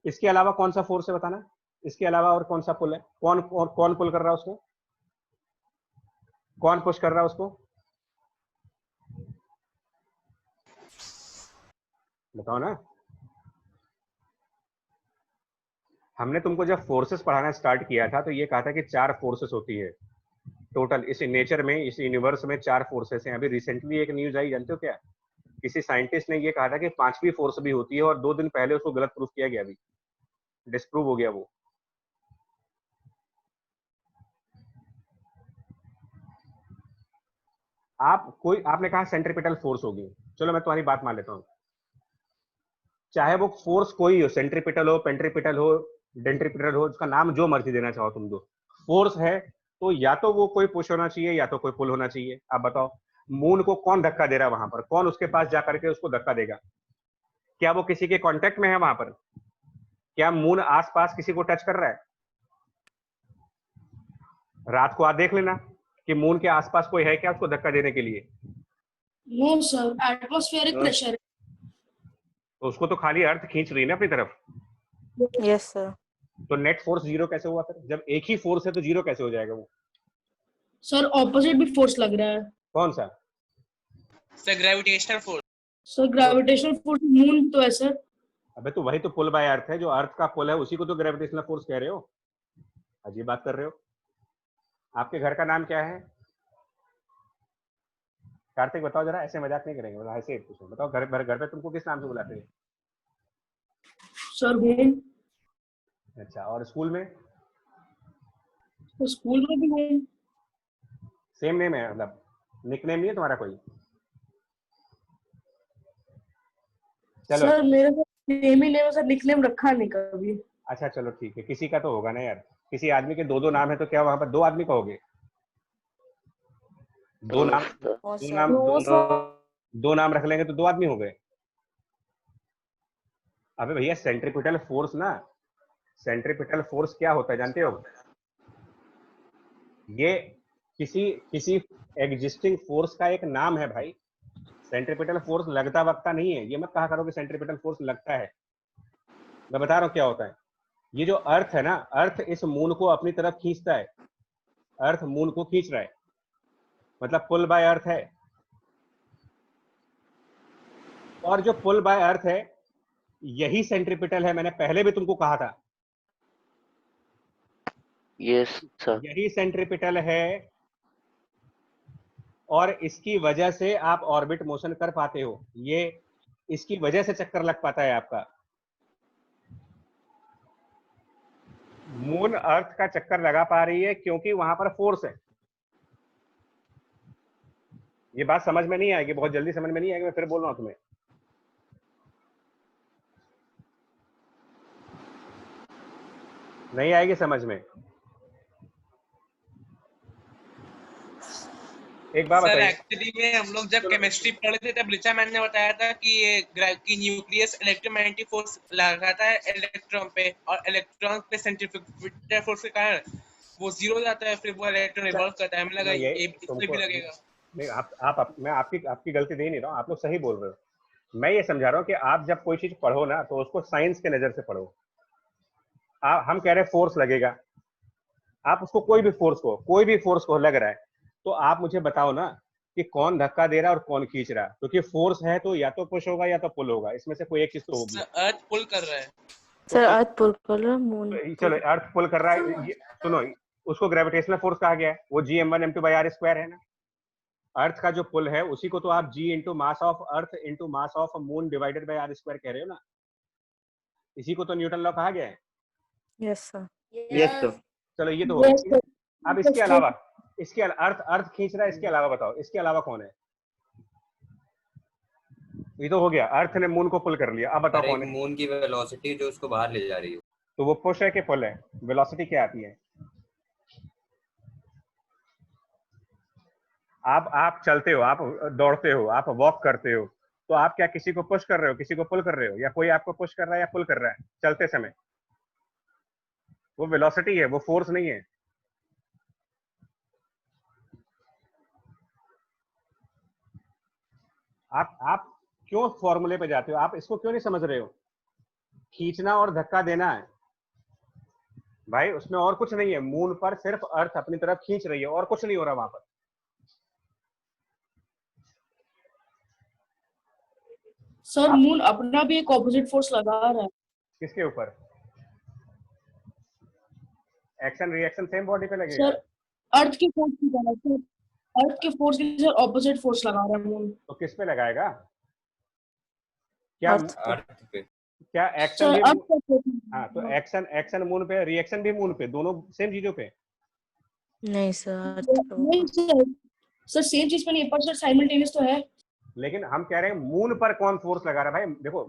इसके अलावा कौन सा फोर्स है बताना? इसके अलावा और कौन सा पुल है? कौन पुल कर रहा है उसको? कौन पुश कर रहा है उसको? बताओ ना। हमने तुमको जब फोर्सेस पढ़ाना स्टार्ट किया था तो ये कहा था कि 4 फोर्सेस होती है टोटल इस नेचर में, इस यूनिवर्स में 4 फोर्सेस हैं। अभी रिसेंटली एक न्यूज आई, जानते हो क्या? किसी साइंटिस्ट ने ये कहा था कि 5वीं फोर्स भी होती है, और 2 दिन पहले उसको गलत प्रूफ किया गया, अभी डिस्प्रूव हो गया वो। आपने कहा सेंट्रीपिटल फोर्स होगी, चलो मैं तुम्हारी बात मान लेता हूँ। चाहे वो फोर्स कोई हो, सेंट्रीपिटल हो, पेंट्रीपिटल हो, डेंट्रीपिटल हो, उसका नाम जो मर्जी देना चाहो तुम दो, फोर्स है तो या तो वो कोई पुश होना चाहिए या तो कोई पुल होना चाहिए। अब बताओ, मून को कौन धक्का दे रहा है वहां पर? कौन उसके पास जाकर के उसको धक्का देगा? क्या वो किसी के कांटेक्ट में है वहां पर? क्या मून आसपास किसी को टच कर रहा है? रात को आप देख लेना कि मून के आसपास कोई है क्या उसको धक्का देने के लिए? नो सर, एटमॉस्फेरिक प्रेशर है, तो उसको तो खाली अर्थ खींच रही है ना अपनी तरफ। Yes sir. तो नेट फोर्स 0 कैसे हुआ फिर? जब एक ही फोर्स है तो 0 कैसे हो जाएगा वो? सर ऑपोजिट भी फोर्स लग रहा है। कौन सा? Sir gravitational force. Sir gravitational force moon तो है सर। अबे तो वही तो पुल बाय अर्थ है, जो अर्थ का पुल है उसी को तो ग्रेविटेशनल फोर्स कह रहे हो। अजीब बात कर रहे हो। आपके घर का नाम क्या है? कार्तिक बताओ जरा, ऐसे मजाक नहीं करेंगे, मतलब ऐसे पूछो। बताओ घर पे तुमको किस नाम से बुलाते हैं? Sir home. अच्छा, और स्कूल में? तो स्कूल में भी होम। सेम नेम है, मतलब निकनेम नहीं है तुम्हारा कोई? चलो सर मेरे को नेम ही नेम सर, निकनेम रखा नहीं कभी। अच्छा चलो ठीक है, किसी का तो होगा ना यार। किसी आदमी के दो नाम है तो क्या वहां पर 2 आदमी कहोगे? दो नाम दो नाम रख लेंगे तो 2 आदमी हो गए। अबे भैया सेंट्रीपिटल फोर्स ना, सेंट्रीपिटल फोर्स क्या होता है जानते हो? ये किसी एग्जिस्टिंग फोर्स का एक नाम है भाई। सेंट्रीपिटल फोर्स लगता वक्ता नहीं है, ये मत कहा करो कि सेंट्रीपिटल फोर्स लगता है। मैं बता रहा हूँ क्या होता है। ये जो अर्थ है ना, अर्थ इस मून को अपनी तरफ खींचता है। अर्थ मून को खींच रहा है, मतलब पुल बाय अर्थ है। और जो पुल बाय अर्थ है यही सेंट्रीपिटल है, मैंने पहले भी तुमको कहा था। Yes sir. यही सेंट्रीपिटल है और इसकी वजह से आप ऑर्बिट मोशन कर पाते हो। ये इसकी वजह से चक्कर लग पाता है आपका। मून अर्थ का चक्कर लगा पा रही है क्योंकि वहां पर फोर्स है। ये बात समझ में नहीं आएगी, बहुत जल्दी समझ में नहीं आएगी, मैं फिर बोल रहा हूं तुम्हें। नहीं आएगी समझ में। एक बात सर बताइए। एक्चुअली में हम लोग जब केमिस्ट्री पढ़े थे तब ऋचा मैम ने बताया था कि ये न्यूक्लियस इलेक्ट्रोमैग्नेटिक फोर्स लगाता है इलेक्ट्रॉन पे, और इलेक्ट्रॉन पे सेंट्रीफ्यूगल फोर्स के कारण वो जीरो हो जाता है, फिर वो इलेक्ट्रॉन रिवॉल्व करता है। हमें लगा ये इसमें भी लगेगा। नहीं मैं आपकी गलती दे नहीं रहा हूँ, आप लोग सही बोल रहे हो। मैं ये समझा रहा हूँ कि आप जब कोई चीज पढ़ो ना तो उसको साइंस के नजर से पढ़ो। हम कह रहे हैं फोर्स लगेगा, आप उसको कोई भी फोर्स को लग रहा है तो आप मुझे बताओ ना कि कौन धक्का दे रहा है और कौन खींच रहा है। क्योंकि फोर्स है तो या तो पुश होगा या तो पुल होगा, इसमें से कोई एक चीज तो होगी। अर्थ पुल कर रहा है सर, अर्थ पुल कर रहा है, मून चलो अर्थ पुल कर रहा है, सुनो उसको ग्रेविटेशनल फोर्स कहा गया है, वो Gm1m2/r² है ना। अर्थ का जो पुल है उसी को तो आप G into mass of earth into mass of moon divided by r² कह रहे हो ना। इसी को तो न्यूटन लॉ कहा गया है। Yes sir. Yes sir. चलो ये तो हो गया। अब इसके अलावा अर्थ खींच रहा है, इसके अलावा बताओ इसके अलावा कौन है? ये तो हो गया, अर्थ ने मून को पुल कर लिया। अब बताओ कौन है? मून की वेलोसिटी जो उसको बाहर ले जा रही है, तो वो पुश है कि पुल है? वेलोसिटी क्या आती है? आप चलते हो, आप दौड़ते हो, आप वॉक करते हो, तो आप क्या किसी को पुश कर रहे हो, किसी को पुल कर रहे हो, या कोई आपको पुश कर रहा है या पुल कर रहा है चलते समय? वो वेलोसिटी है, वो फोर्स नहीं है। आप क्यों फॉर्मूले पे जाते हो? आप इसको क्यों नहीं समझ रहे हो? खींचना और धक्का देना है भाई, उसमें और कुछ नहीं है। मून पर सिर्फ अर्थ अपनी तरफ खींच रही है और कुछ नहीं हो रहा वहां पर। सर मून अपना भी एक ऑपोजिट फोर्स लगा रहा है। किसके ऊपर? एक्शन रिएक्शन सेम बॉडी पे लगेगा। सर अर्थ के फोर्स की तरह, सर अर्थ के फोर्स की सर ऑपोजिट फोर्स लगा रहा है मून। तो किस पे लगाएगा? क्या अर्थ पे? क्या एक्शन भी? हाँ, तो एक्शन मून पे, रिएक्शन भी मून पे, दोनों सेम चीजों पे। नहीं सर, नहीं सर सेम चीज पे नहीं, पर सर साइमल्टेनियस तो है। लेकिन हम कह रहे हैं मून पर कौन फोर्स लगा रहा है भाई। देखो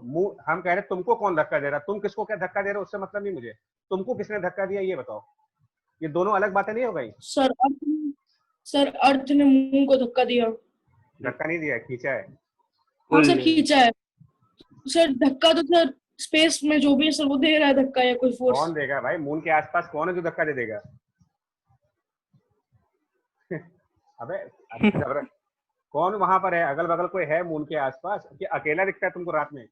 हम कह रहे हैं तुमको कौन धक्का दे रहा है, तुम किसको क्या धक्का दे रहे हो उससे मतलब नहीं मुझे। तुमको किसने धक्का दिया ये बताओ। ये दोनों अलग बातें नहीं हो गई। सर अर्थ ने मून को धक्का दिया। धक्का नहीं दिया, खींचा है। हाँ सर खींचा है। सर धक्का तो सर स्पेस में जो भी है सर वो दे रहा है धक्का, या कोई फोर्स। कौन देगा भाई? मून के आसपास कौन है जो धक्का दे देगा? अबे कौन वहां पर है? अगल बगल कोई है मून के आसपास कि अकेला दिखता है तुमको रात में?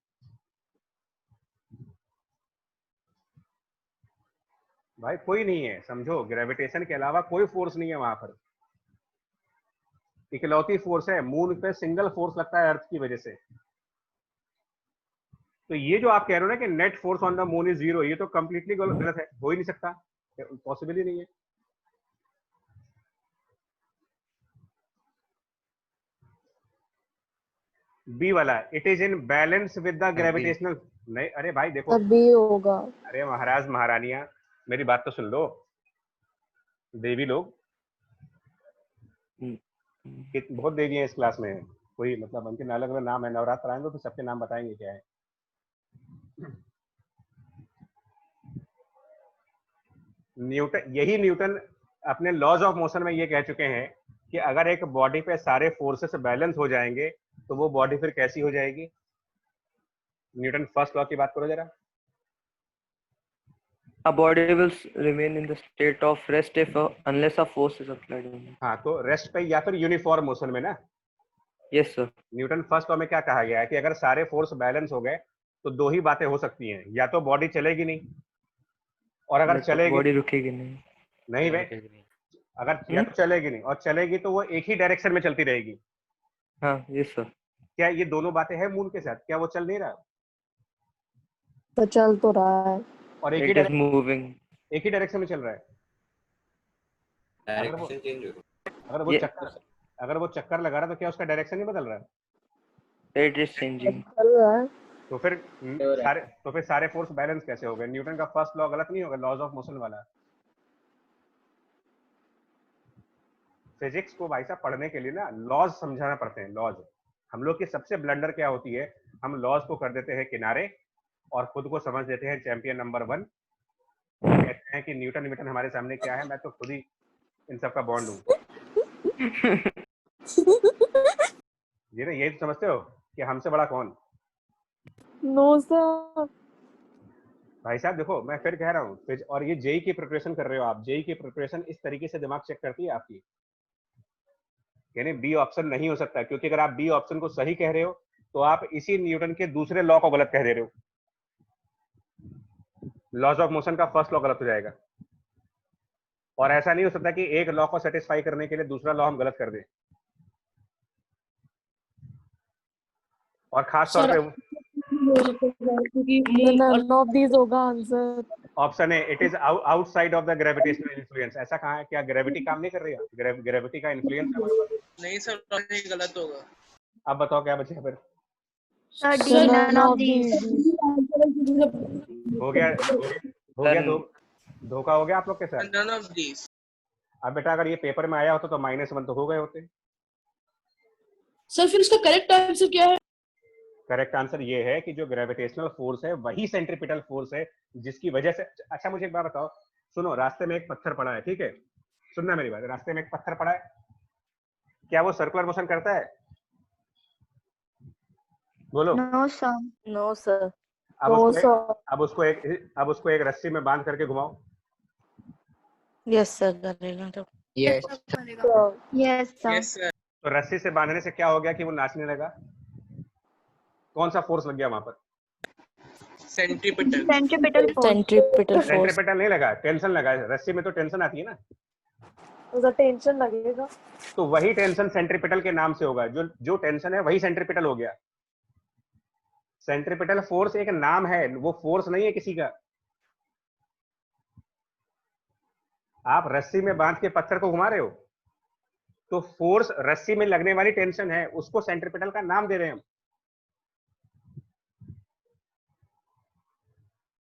भाई कोई नहीं है, समझो। ग्रेविटेशन के अलावा कोई फोर्स नहीं है वहां पर। इकलौती फोर्स है मून पे, सिंगल फोर्स लगता है अर्थ की वजह से। तो ये जो आप कह रहे हो ना कि net force on the moon is 0, ये तो कंप्लीटली गलत है, हो ही नहीं सकता, पॉसिबल ही नहीं है। बी वाला, it is in balance with the gravitational, नहीं अरे भाई देखो, तभी होगा। अरे महाराज महारानियां मेरी बात तो सुन लो, देवी लोग, बहुत देवी हैं इस क्लास में, कोई मतलब उनके अलग अलग नाम है, नवरात्र आएंगे तो सबके नाम बताएंगे क्या है। न्यूटन, यही न्यूटन अपने लॉज ऑफ मोशन में ये कह चुके हैं कि अगर एक बॉडी पे सारे फोर्सेस बैलेंस हो जाएंगे तो वो बॉडी फिर कैसी हो जाएगी। न्यूटन फर्स्ट लॉ की बात करो जरा। A body will remain in the state of rest if unless a force is applied on it. हाँ, तो रेस्ट पे या फिर यूनिफॉर्म मोशन में ना। Yes sir. Newton first law में क्या कहा गया है कि अगर सारे फोर्स बैलेंस हो गए तो दो ही बातें हो सकती हैं, या तो बॉडी चलेगी नहीं, और अगर चलेगी बॉडी रुकेगी नहीं। नहीं भाई, अगर या तो चलेगी नहीं और चलेगी तो वो एक ही डायरेक्शन में चलती रहेगी। हाँ यस सर। क्या ये दोनों बातें हैं मून के साथ? क्या वो चल नहीं रहा? तो चल तो रहा है, और It is moving. एक ही डायरेक्शन में चल रहा है। डायरेक्शन चेंज हो अगर वो चक्कर लगा रहा तो क्या उसका डायरेक्शन नहीं बदल रहा है? It is changing. चल रहा है। तो फिर सारे फोर्स बैलेंस कैसे हो गए? न्यूटन का फर्स्ट लॉ गलत नहीं होगा, लॉज ऑफ मोशन वाला। फिजिक्स को भाई साहब पढ़ने के लिए ना लॉज समझाना पड़ते हैं। लॉज, हम लोग की सबसे ब्लंडर क्या होती है, हम लॉज को कर देते हैं किनारे और खुद को समझ देते हैं चैंपियन नंबर 1। कहते हैं कि न्यूटन हमारे सामने क्या है, मैं तो खुद ही इन सब का बॉन्ड हूँ। ये ना, यही तो समझते हो कि हमसे बड़ा कौन? No sir. भाई साहब देखो, मैं फिर कह रहा हूँ, और ये जेई की प्रिपरेशन कर रहे हो आप, जेई की प्रिपरेशन इस तरीके से दिमाग चेक करती है आपकी, यानी बी ऑप्शन नहीं हो सकता, क्योंकि अगर आप बी ऑप्शन को सही कह रहे हो तो आप इसी न्यूटन के दूसरे लॉ को गलत कह दे रहे हो। लॉज ऑफ मोशन का फर्स्ट लॉ गलत हो जाएगा, और ऐसा नहीं हो सकता कि एक लॉ को सेटिस्फाई करने के लिए दूसरा लॉ हम गलत कर दें। और खास तौर पे none of these होगा आंसर। ऑप्शन है it is outside of the gravitational influence. ऐसा कहाँ है? क्या ग्रेविटी काम नहीं कर रही है? ग्रेविटी का इन्फ्लुएंस है हमारे ऊपर। नहीं सर, गलत होगा। अब बताओ क्या बचे फिर? none of these। हो गया धोखा हो गया आप लोग के साथ। None of these। अब बेटा अगर ये पेपर में आया होता तो -1 तो हो गए होते। सर फिर इसका करेक्ट आंसर क्या है? करेक्ट आंसर ये है कि जो ग्रेविटेशनल फोर्स है वही सेंट्रीपिटल फोर्स है, जिसकी वजह से। अच्छा मुझे एक बात बताओ, सुनो, रास्ते में एक पत्थर पड़ा है, ठीक है, सुनना मेरी बात, रास्ते में एक पत्थर पड़ा है, क्या वो सर्कुलर मोशन करता है? बोलो। No sir। No sir. अब उसको एक रस्सी में बांध करके घुमाओ। यस सर करेगा तो। Yes। Yes sir। Yes sir। तो रस्सी से बांधने से क्या हो गया कि वो नाचने लगा? कौन सा फोर्स लग गया वहां पर? Centripetal. Centripetal force। Centripetal force. Centripetal नहीं लगा, टेंशन लगा। रस्सी में तो टेंशन आती है ना, उसका टेंशन लगेगा। तो वही टेंशन सेंट्रीपिटल के नाम से होगा। जो टेंशन है वही सेंट्रीपिटल हो गया। सेंट्रीपिटल फोर्स एक नाम है, वो फोर्स नहीं है किसी का। आप रस्सी में बांध के पत्थर को घुमा रहे हो, तो फोर्स रस्सी में लगने वाली टेंशन है, उसको सेंट्रीपिटल का नाम दे रहे हैं हम।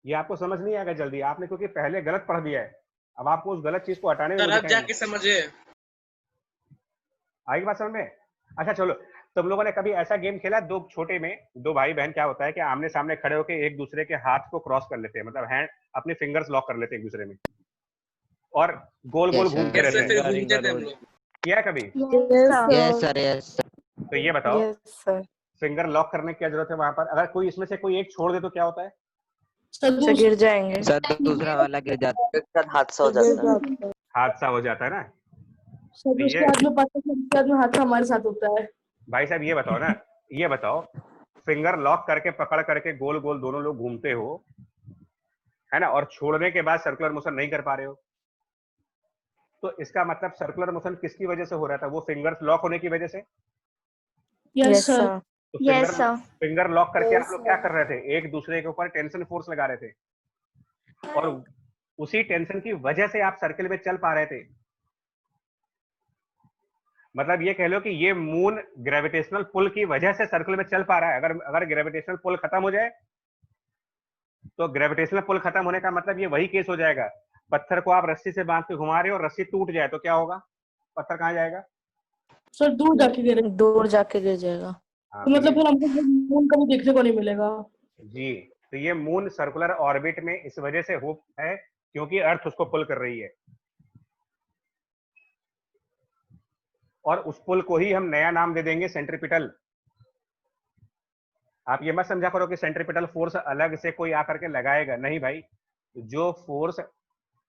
ये आपको समझ नहीं आएगा जल्दी, आपने क्योंकि पहले गलत पढ़ दिया है। अब आपको उस गलत चीज को हटाने में तरफ जाके समझे। आएगी बात समझ में? अच्छा चलो, तुम लोगों ने कभी ऐसा गेम खेला, दो छोटे में दो भाई बहन, क्या होता है कि आमने सामने खड़े होकर एक दूसरे के हाथ को क्रॉस कर लेते हैं, मतलब हैंड अपने फिंगर्स लॉक कर लेते हैं एक दूसरे में, और गोल गोल घूमते रहते हैं। किया कभी? Yes sir। Yes। तो ये बताओ, यस सर। फिंगर लॉक करने की क्या जरूरत है वहां पर? अगर कोई इसमें से कोई एक छोड़ दे तो क्या होता है? सर गिर जाएंगे। सर तो दूसरा वाला गिर जाता है। एक साथ हादसा हो जाता है। हादसा हो जाता है ना। सर उसके हाथ में पता है, उसके हाथ में हादसा हमारे साथ होता है। भाई साहब ये बताओ ना, ये बताओ, फिंगर लॉक करके पकड़ करके गोल गोल दोनों लोग घूमते हो, है ना, और छोड़ने के बाद सर्कुलर मोशन नहीं कर पा रहे हो, तो इसका मतलब सर्कुलर मोशन किसकी वजह से हो रहा था? वो फिंगर्स लॉक होने की वजह से। Yes sir. तो Yes, sir. फिंगर लॉक करके Yes, आप लोग क्या sir. कर रहे थे, एक दूसरे के ऊपर टेंशन फोर्स लगा रहे थे, और उसी टेंशन की वजह से आप सर्किल में चल पा रहे थे। मतलब ये कह लो कि ये मून ग्रेविटेशनल पुल की वजह से सर्किल में चल पा रहा है। अगर ग्रेविटेशनल पुल खत्म हो जाए, तो ग्रेविटेशनल पुल खत्म होने का मतलब ये वही केस हो जाएगा, पत्थर को आप रस्सी से बांध के घुमा रहे हो और रस्सी टूट जाए तो क्या होगा, पत्थर कहाँ जाएगा? सर दूर जाके गिरे, दूर जाके गिर जाएगा। हाँ, तो मतलब फिर हमको मून कभी देखने को नहीं मिलेगा। जी, तो ये मून सर्कुलर ऑर्बिट में इस वजह से हो है क्योंकि अर्थ उसको पुल कर रही है, और उस पुल को ही हम नया नाम दे देंगे सेंट्रीपिटल। आप ये मत समझा करो कि सेंट्रीपिटल फोर्स अलग से कोई आकर के लगाएगा, नहीं भाई, जो फोर्स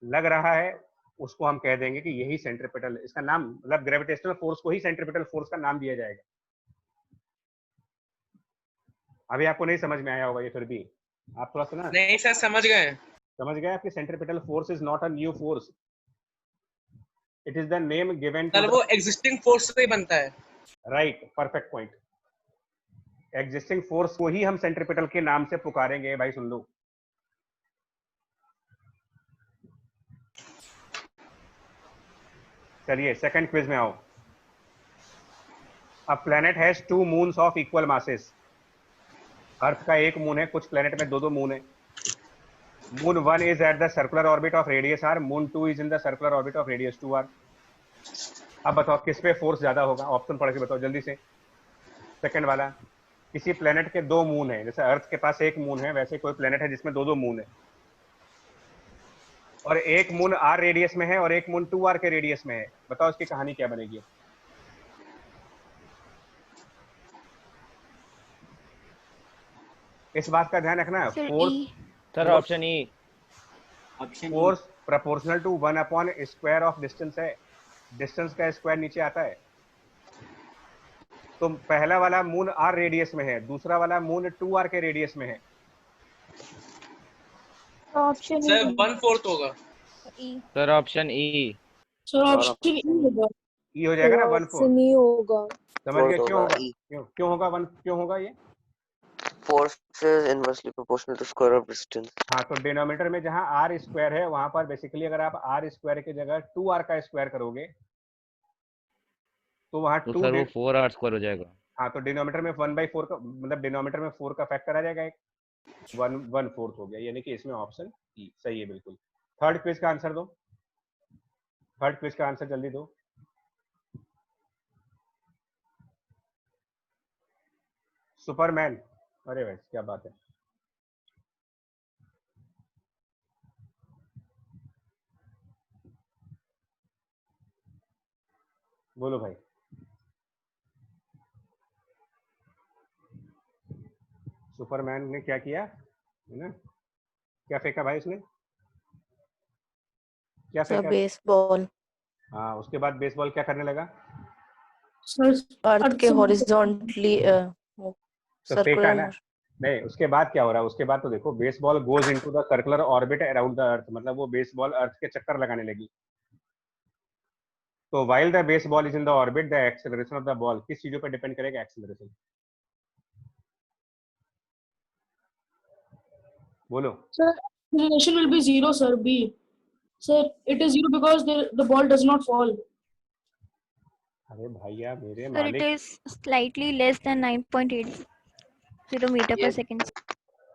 लग रहा है उसको हम कह देंगे कि यही सेंट्रीपिटल, इसका नाम मतलब ग्रेविटेशनल फोर्स को ही सेंट्रीपिटल फोर्स का नाम दिया जाएगा। अभी आपको नहीं समझ में आया होगा ये, फिर भी आप थोड़ा सा ना, नहीं सर समझ गए, समझ गए आपकी centripetal force is not a new force, it is the name given sir to वो एग्जिस्टिंग फोर्स से ही बनता है। Right, perfect point. Existing force को ही हम सेंट्रीपिटल के नाम से पुकारेंगे भाई, सुन लो। चलिए सेकंड क्विज में आओ। A planet has 2 moons of equal masses. Earth का एक मून है, कुछ प्लेनेट में 2 मून है। Moon 1 is at the circular orbit of radius r, moon 2 is in the circular orbit of radius 2r। अब बताओ किस पे फोर्स ज्यादा होगा, ऑप्शन पढ़ के बताओ जल्दी से। सेकंड वाला, किसी प्लेनेट के 2 मून है, जैसे अर्थ के पास एक मून है, वैसे कोई प्लेनेट है जिसमें 2 मून है, और एक मून r रेडियस में है और एक मून 2r के रेडियस में है। बताओ इसकी कहानी क्या बनेगी? इस बात का ध्यान रखना, force sir option E. Force proportional to 1 upon square of distance है, डिस्टेंस का स्क्वायर नीचे आता है। तो पहला वाला मून r रेडियस में है, दूसरा वाला मून 2r के रेडियस में है। ऑप्शन सर 1/4 होगा। सर ऑप्शन ई। सर ऑप्शन ई होगा। ई हो जाएगा ना, 1/4 नहीं होगा। समझ गए क्यों होगा? E. क्यों होगा 1, क्यों होगा ये? Force is inversely proportional to square of distance. हाँ, तो डिनोमिनेटर में जहां r स्क्वायर है वहां पर बेसिकली अगर आप r स्क्वायर की जगह 2r का स्क्वायर करोगे तो वहां तो 2 सर वो 4r स्क्वायर हो जाएगा। हाँ, तो डिनोमिनेटर में 1/4 का मतलब डिनोमिनेटर में 4 का फैक्टर आ जाएगा, एक 1/4 हो गया, यानी कि इसमें ऑप्शन ई सही है बिल्कुल। थर्ड क्विज का आंसर दो, थर्ड क्विज का आंसर जल्दी दो। सुपरमैन, अरे भाई क्या बात है। बोलो भाई। सुपरमैन ने क्या किया है ना, क्या फेंका भाई उसने, क्या सर फेंका? बेसबॉल हाँ, उसके बाद बेसबॉल क्या करने लगा? अर्थ के हॉरिजॉन्टली तो फेंका सर्कुलर ना, नहीं उसके बाद क्या हो रहा है? उसके बाद तो देखो, baseball goes into the circular orbit around the earth, मतलब वो बेसबॉल अर्थ के चक्कर लगाने लगी। तो while the baseball is in the orbit, the acceleration of the ball किस चीजों पर डिपेंड करेगा? एक्सेलरेशन। बोलो। Sir, acceleration will be 0, sir. B. Sir, it is 0 because the ball does not fall. अरे भैया मेरे Sir, it मालिक, is slightly less than 9.80 meter per second.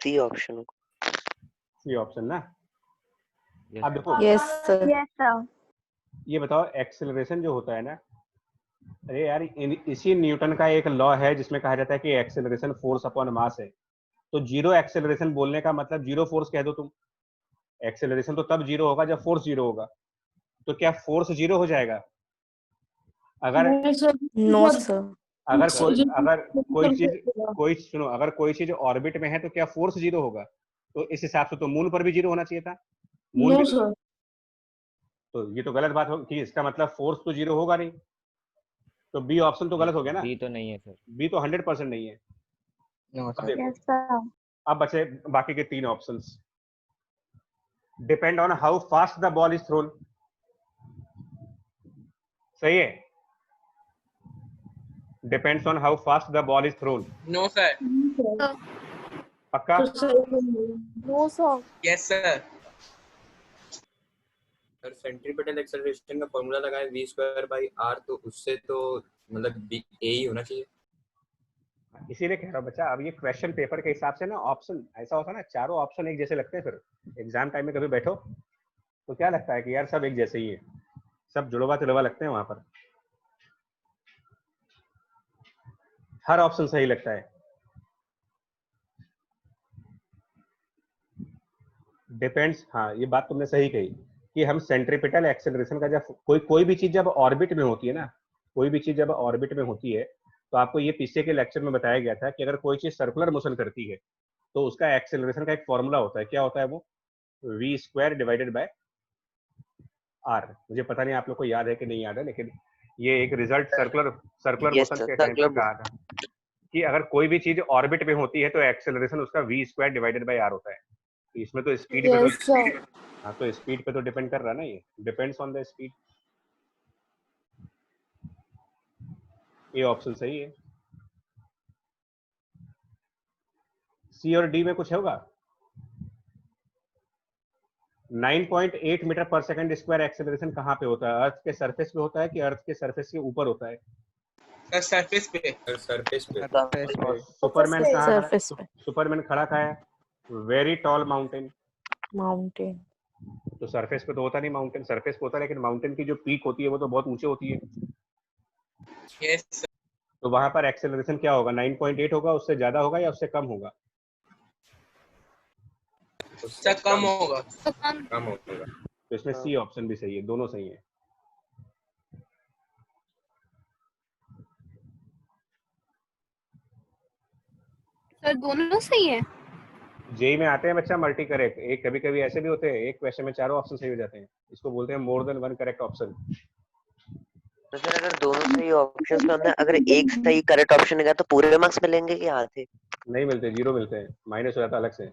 C option. C option ना। अब देखो, यस सर। Yes, sir. ये बताओ acceleration जो होता है ना, अरे यार इसी न्यूटन का एक लॉ है जिसमें कहा जाता है कि एक्सेलरेशन फोर्स अपॉन मास है। तो जीरो एक्सेलरेशन बोलने का मतलब जीरो फोर्स कह दो तुम। एक्सेलरेशन तो तब जीरो होगा जब फोर्स जीरो होगा। तो क्या फोर्स जीरो हो जाएगा? अगर नो सर। अगर कोई सुनो, अगर कोई चीज ऑर्बिट में है तो क्या फोर्स जीरो होगा? तो इस हिसाब से तो मून पर भी जीरो होना चाहिए था। मून No, भी sir. तो ये तो गलत बात होगी, इसका मतलब फोर्स तो जीरो होगा नहीं। तो बी ऑप्शन तो गलत हो गया ना। बी तो नहीं है सर। बी तो 100% नहीं है। अब देखो, Yes, sir. अब बचे बाकी के 3 options. Depend on how fast the ball is thrown, सही है। Depends on how fast the ball is thrown. No sir. पक्का? No sir. Yes sir. Sir centripetal acceleration का फॉर्मूला लगाए v²/r, तो उससे तो मतलब ए ही होना चाहिए। इसीलिए कह रहा हूँ बच्चा, अब ये क्वेश्चन पेपर के हिसाब से ना ऑप्शन ऐसा होता है ना, चारों ऑप्शन एक जैसे लगते हैं। फिर एग्जाम टाइम में कभी बैठो तो क्या लगता है कि यार सब एक जैसे ही है, सब जुड़वा तिड़वा लगते हैं वहां पर, हर ऑप्शन सही लगता है। डिपेंड्स, हाँ ये बात तुमने सही कही कि हम सेंट्रीपिटल एक्सेलरेशन का जब कोई भी चीज जब ऑर्बिट में होती है ना, कोई भी चीज जब ऑर्बिट में होती है, तो आपको ये पीछे के लेक्चर में बताया गया था कि अगर कोई चीज सर्कुलर मोशन करती है तो उसका एक्सेलरेशन का एक फॉर्मूला होता है। क्या होता है वो? v²/r। मुझे पता नहीं आप लोग को याद है कि नहीं याद है, लेकिन ये एक result circular yes motion sir, के टाइम पर सर्कुलर कहा था कि अगर कोई भी चीज ऑर्बिट में होती है तो एक्सेलरेशन उसका v²/r होता है। इसमें तो स्पीड पे यस तो, सर। हाँ तो स्पीड पे तो डिपेंड कर रहा है ना, ये डिपेंड्स ऑन द स्पीड। ये ऑप्शन सही है। सी और डी में कुछ होगा? 9.8 मीटर पर सेकंड स्क्वायर एक्सेलरेशन कहाँ पे होता है? अर्थ के सरफेस पे होता है कि अर्थ के सरफेस के ऊपर होता है? सर सरफेस पे। सरफेस पे। और सुपरमैन कहाँ खड़ा है? सरफेस पे। सुपरमैन खड़ा कहाँ है? Very tall mountain. माउंटेन। तो सरफेस पे तो होता नहीं माउंटेन, सरफेस पे होता है, लेकिन माउंटेन की जो पीक होती है वो तो बहुत ऊंचे होती है। Yes sir. तो वहां पर एक्सेलरेशन क्या होगा? 9.8 होगा, उससे ज्यादा होगा या उससे कम होगा? सर कम होगा। कम होगा। तो इसमें सी ऑप्शन भी सही है, दोनों सही है। सर दोनों सही है। जेई में आते हैं बच्चा मल्टी करेक्ट, एक कभी कभी ऐसे भी होते हैं एक क्वेश्चन में चारों ऑप्शन सही हो जाते हैं, इसको बोलते हैं more than one correct option. तो सर अगर दोनों सही ऑप्शंस में हमने अगर एक सही करेक्ट ऑप्शन गया तो पूरे मार्क्स मिलेंगे कि आधे? नहीं मिलते, 0 मिलते हैं, माइनस हो जाता अलग से।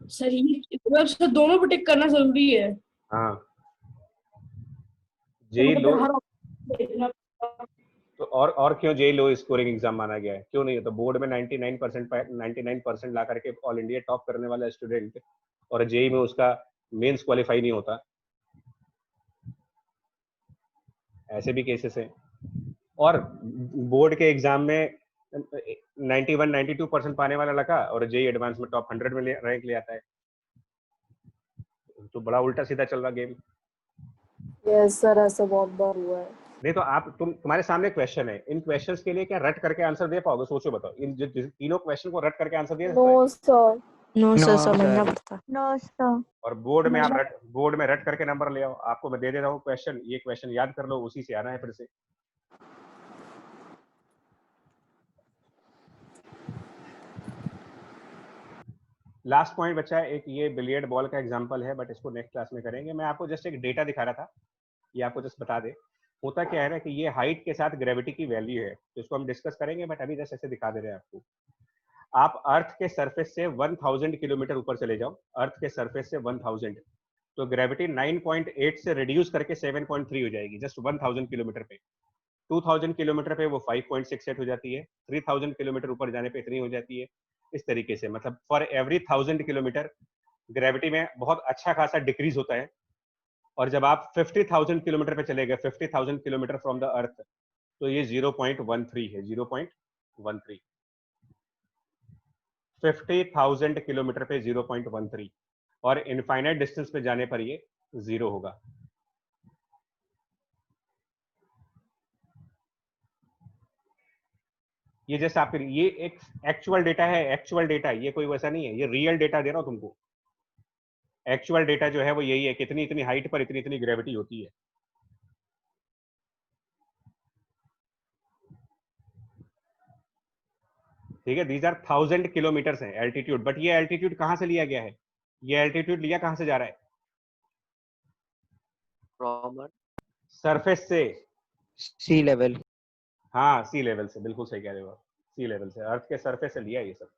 सर ये सर दोनों पे टिक करना जरूरी है। हाँ जेई लो, हर option तो और क्यों जेई लो स्कोरिंग एग्जाम माना गया है? क्यों नहीं है? तो बोर्ड में 99% ला करके ऑल इंडिया टॉप करने वाला स्टूडेंट और जेई में उसका मेंस क्वालिफाई नहीं होता, ऐसे भी केसेस हैं। और बोर्ड के एग्जाम में 91-92% पाने वाला लड़का और जेई एडवांस में टॉप 100 में रैंक ले आता है, तो बड़ा उल्टा सीधा चल रहा गेम। यस सर, ऐसा बहुत बार हुआ है। नहीं तो आप तुम्हारे सामने क्वेश्चन है, इन क्वेश्चंस के लिए क्या रट करके आंसर दे पाओगे? सोचो बताओ, इन तीनों क्वेश्चन को रट करके आंसर दे सकते no sir. No sir, No, समझना sir. पड़ता। No sir. और बोर्ड में आप बोर्ड में रट करके नंबर ले आओ। आपको मैं दे दे रहा हूँ क्वेश्चन, ये क्वेश्चन याद कर लो, उसी से आना है फिर से। लास्ट पॉइंट बचा है एक, ये बिलियर्ड बॉल का एग्जांपल है, बट इसको नेक्स्ट क्लास में करेंगे। मैं आपको जस्ट एक डेटा दिखा रहा था, ये आपको जस्ट बता दे। होता क्या है ना कि ये हाइट के साथ ग्रेविटी की वैल्यू है, तो इसको हम डिस्कस करेंगे, बट अभी जस्ट ऐसे दिखा दे रहे हैं आपको। आप अर्थ के सरफेस से 1000 किलोमीटर ऊपर चले जाओ, अर्थ के सरफेस से 1000, तो ग्रेविटी 9.8 से रिड्यूस करके 7.3 हो जाएगी, जस्ट 1000 किलोमीटर पे। 2000 किलोमीटर पे वो 5.68 हो जाती है, 3000 किलोमीटर ऊपर जाने पे इतनी हो जाती है। इस तरीके से मतलब फॉर एवरी 1000 किलोमीटर ग्रेविटी में बहुत अच्छा खासा डिक्रीज होता है। और जब आप 50,000 किलोमीटर पे चले गए, 50,000 किलोमीटर फ्रॉम द अर्थ, तो ये 0.13 है, 0.13। 50,000 किलोमीटर पे 0.13, और इनफाइनाइट डिस्टेंस पे जाने पर ये 0 होगा। ये जैसे आपके, ये एक एक्चुअल डेटा है, एक्चुअल डेटा, ये कोई वैसा नहीं है, ये रियल डेटा दे रहा हूं तुमको। एक्चुअल डेटा जो है वो यही है, कितनी इतनी हाइट पर इतनी इतनी ग्रेविटी होती है। ठीक है, दीज आर 1000 किलोमीटर है एल्टीट्यूड, बट ये एल्टीट्यूड कहां से लिया गया है? ये एल्टीट्यूड लिया कहां से जा रहा है? सरफेस से। सी लेवल। हाँ सी लेवल से, बिल्कुल सही कह रहे हो आप, सी लेवल से, अर्थ के सरफेस से लिया ये सब।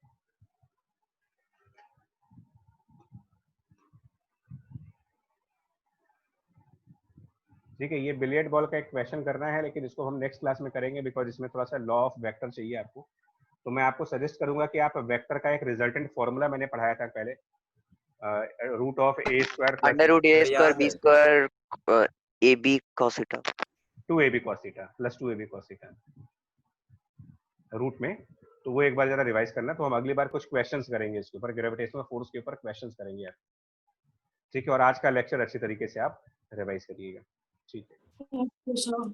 ठीक है, ये बिलियर्ड बॉल का एक क्वेश्चन करना है, लेकिन इसको हम नेक्स्ट क्लास में करेंगे बिकॉज इसमें थोड़ा सा लॉ ऑफ वेक्टर चाहिए आपको। तो मैं आपको सजेस्ट करूंगा कि आप वेक्टर का एक रिजल्टेंट फॉर्मूला मैंने पढ़ाया था पहले, root of A square under root A square B square A B cos theta 2ab cos theta plus 2ab cos theta root में। तो वो एक बार जरा रिवाइज करना। तो हम अगली बार कुछ क्वेश्चंस करेंगे इसके ऊपर, ग्रेविटेशनल फोर्स के ऊपर क्वेश्चंस करेंगे आप। ठीक है, और आज का लेक्चर अच्छी तरीके से आप रिवाइज करिएगा। ठीक है। सर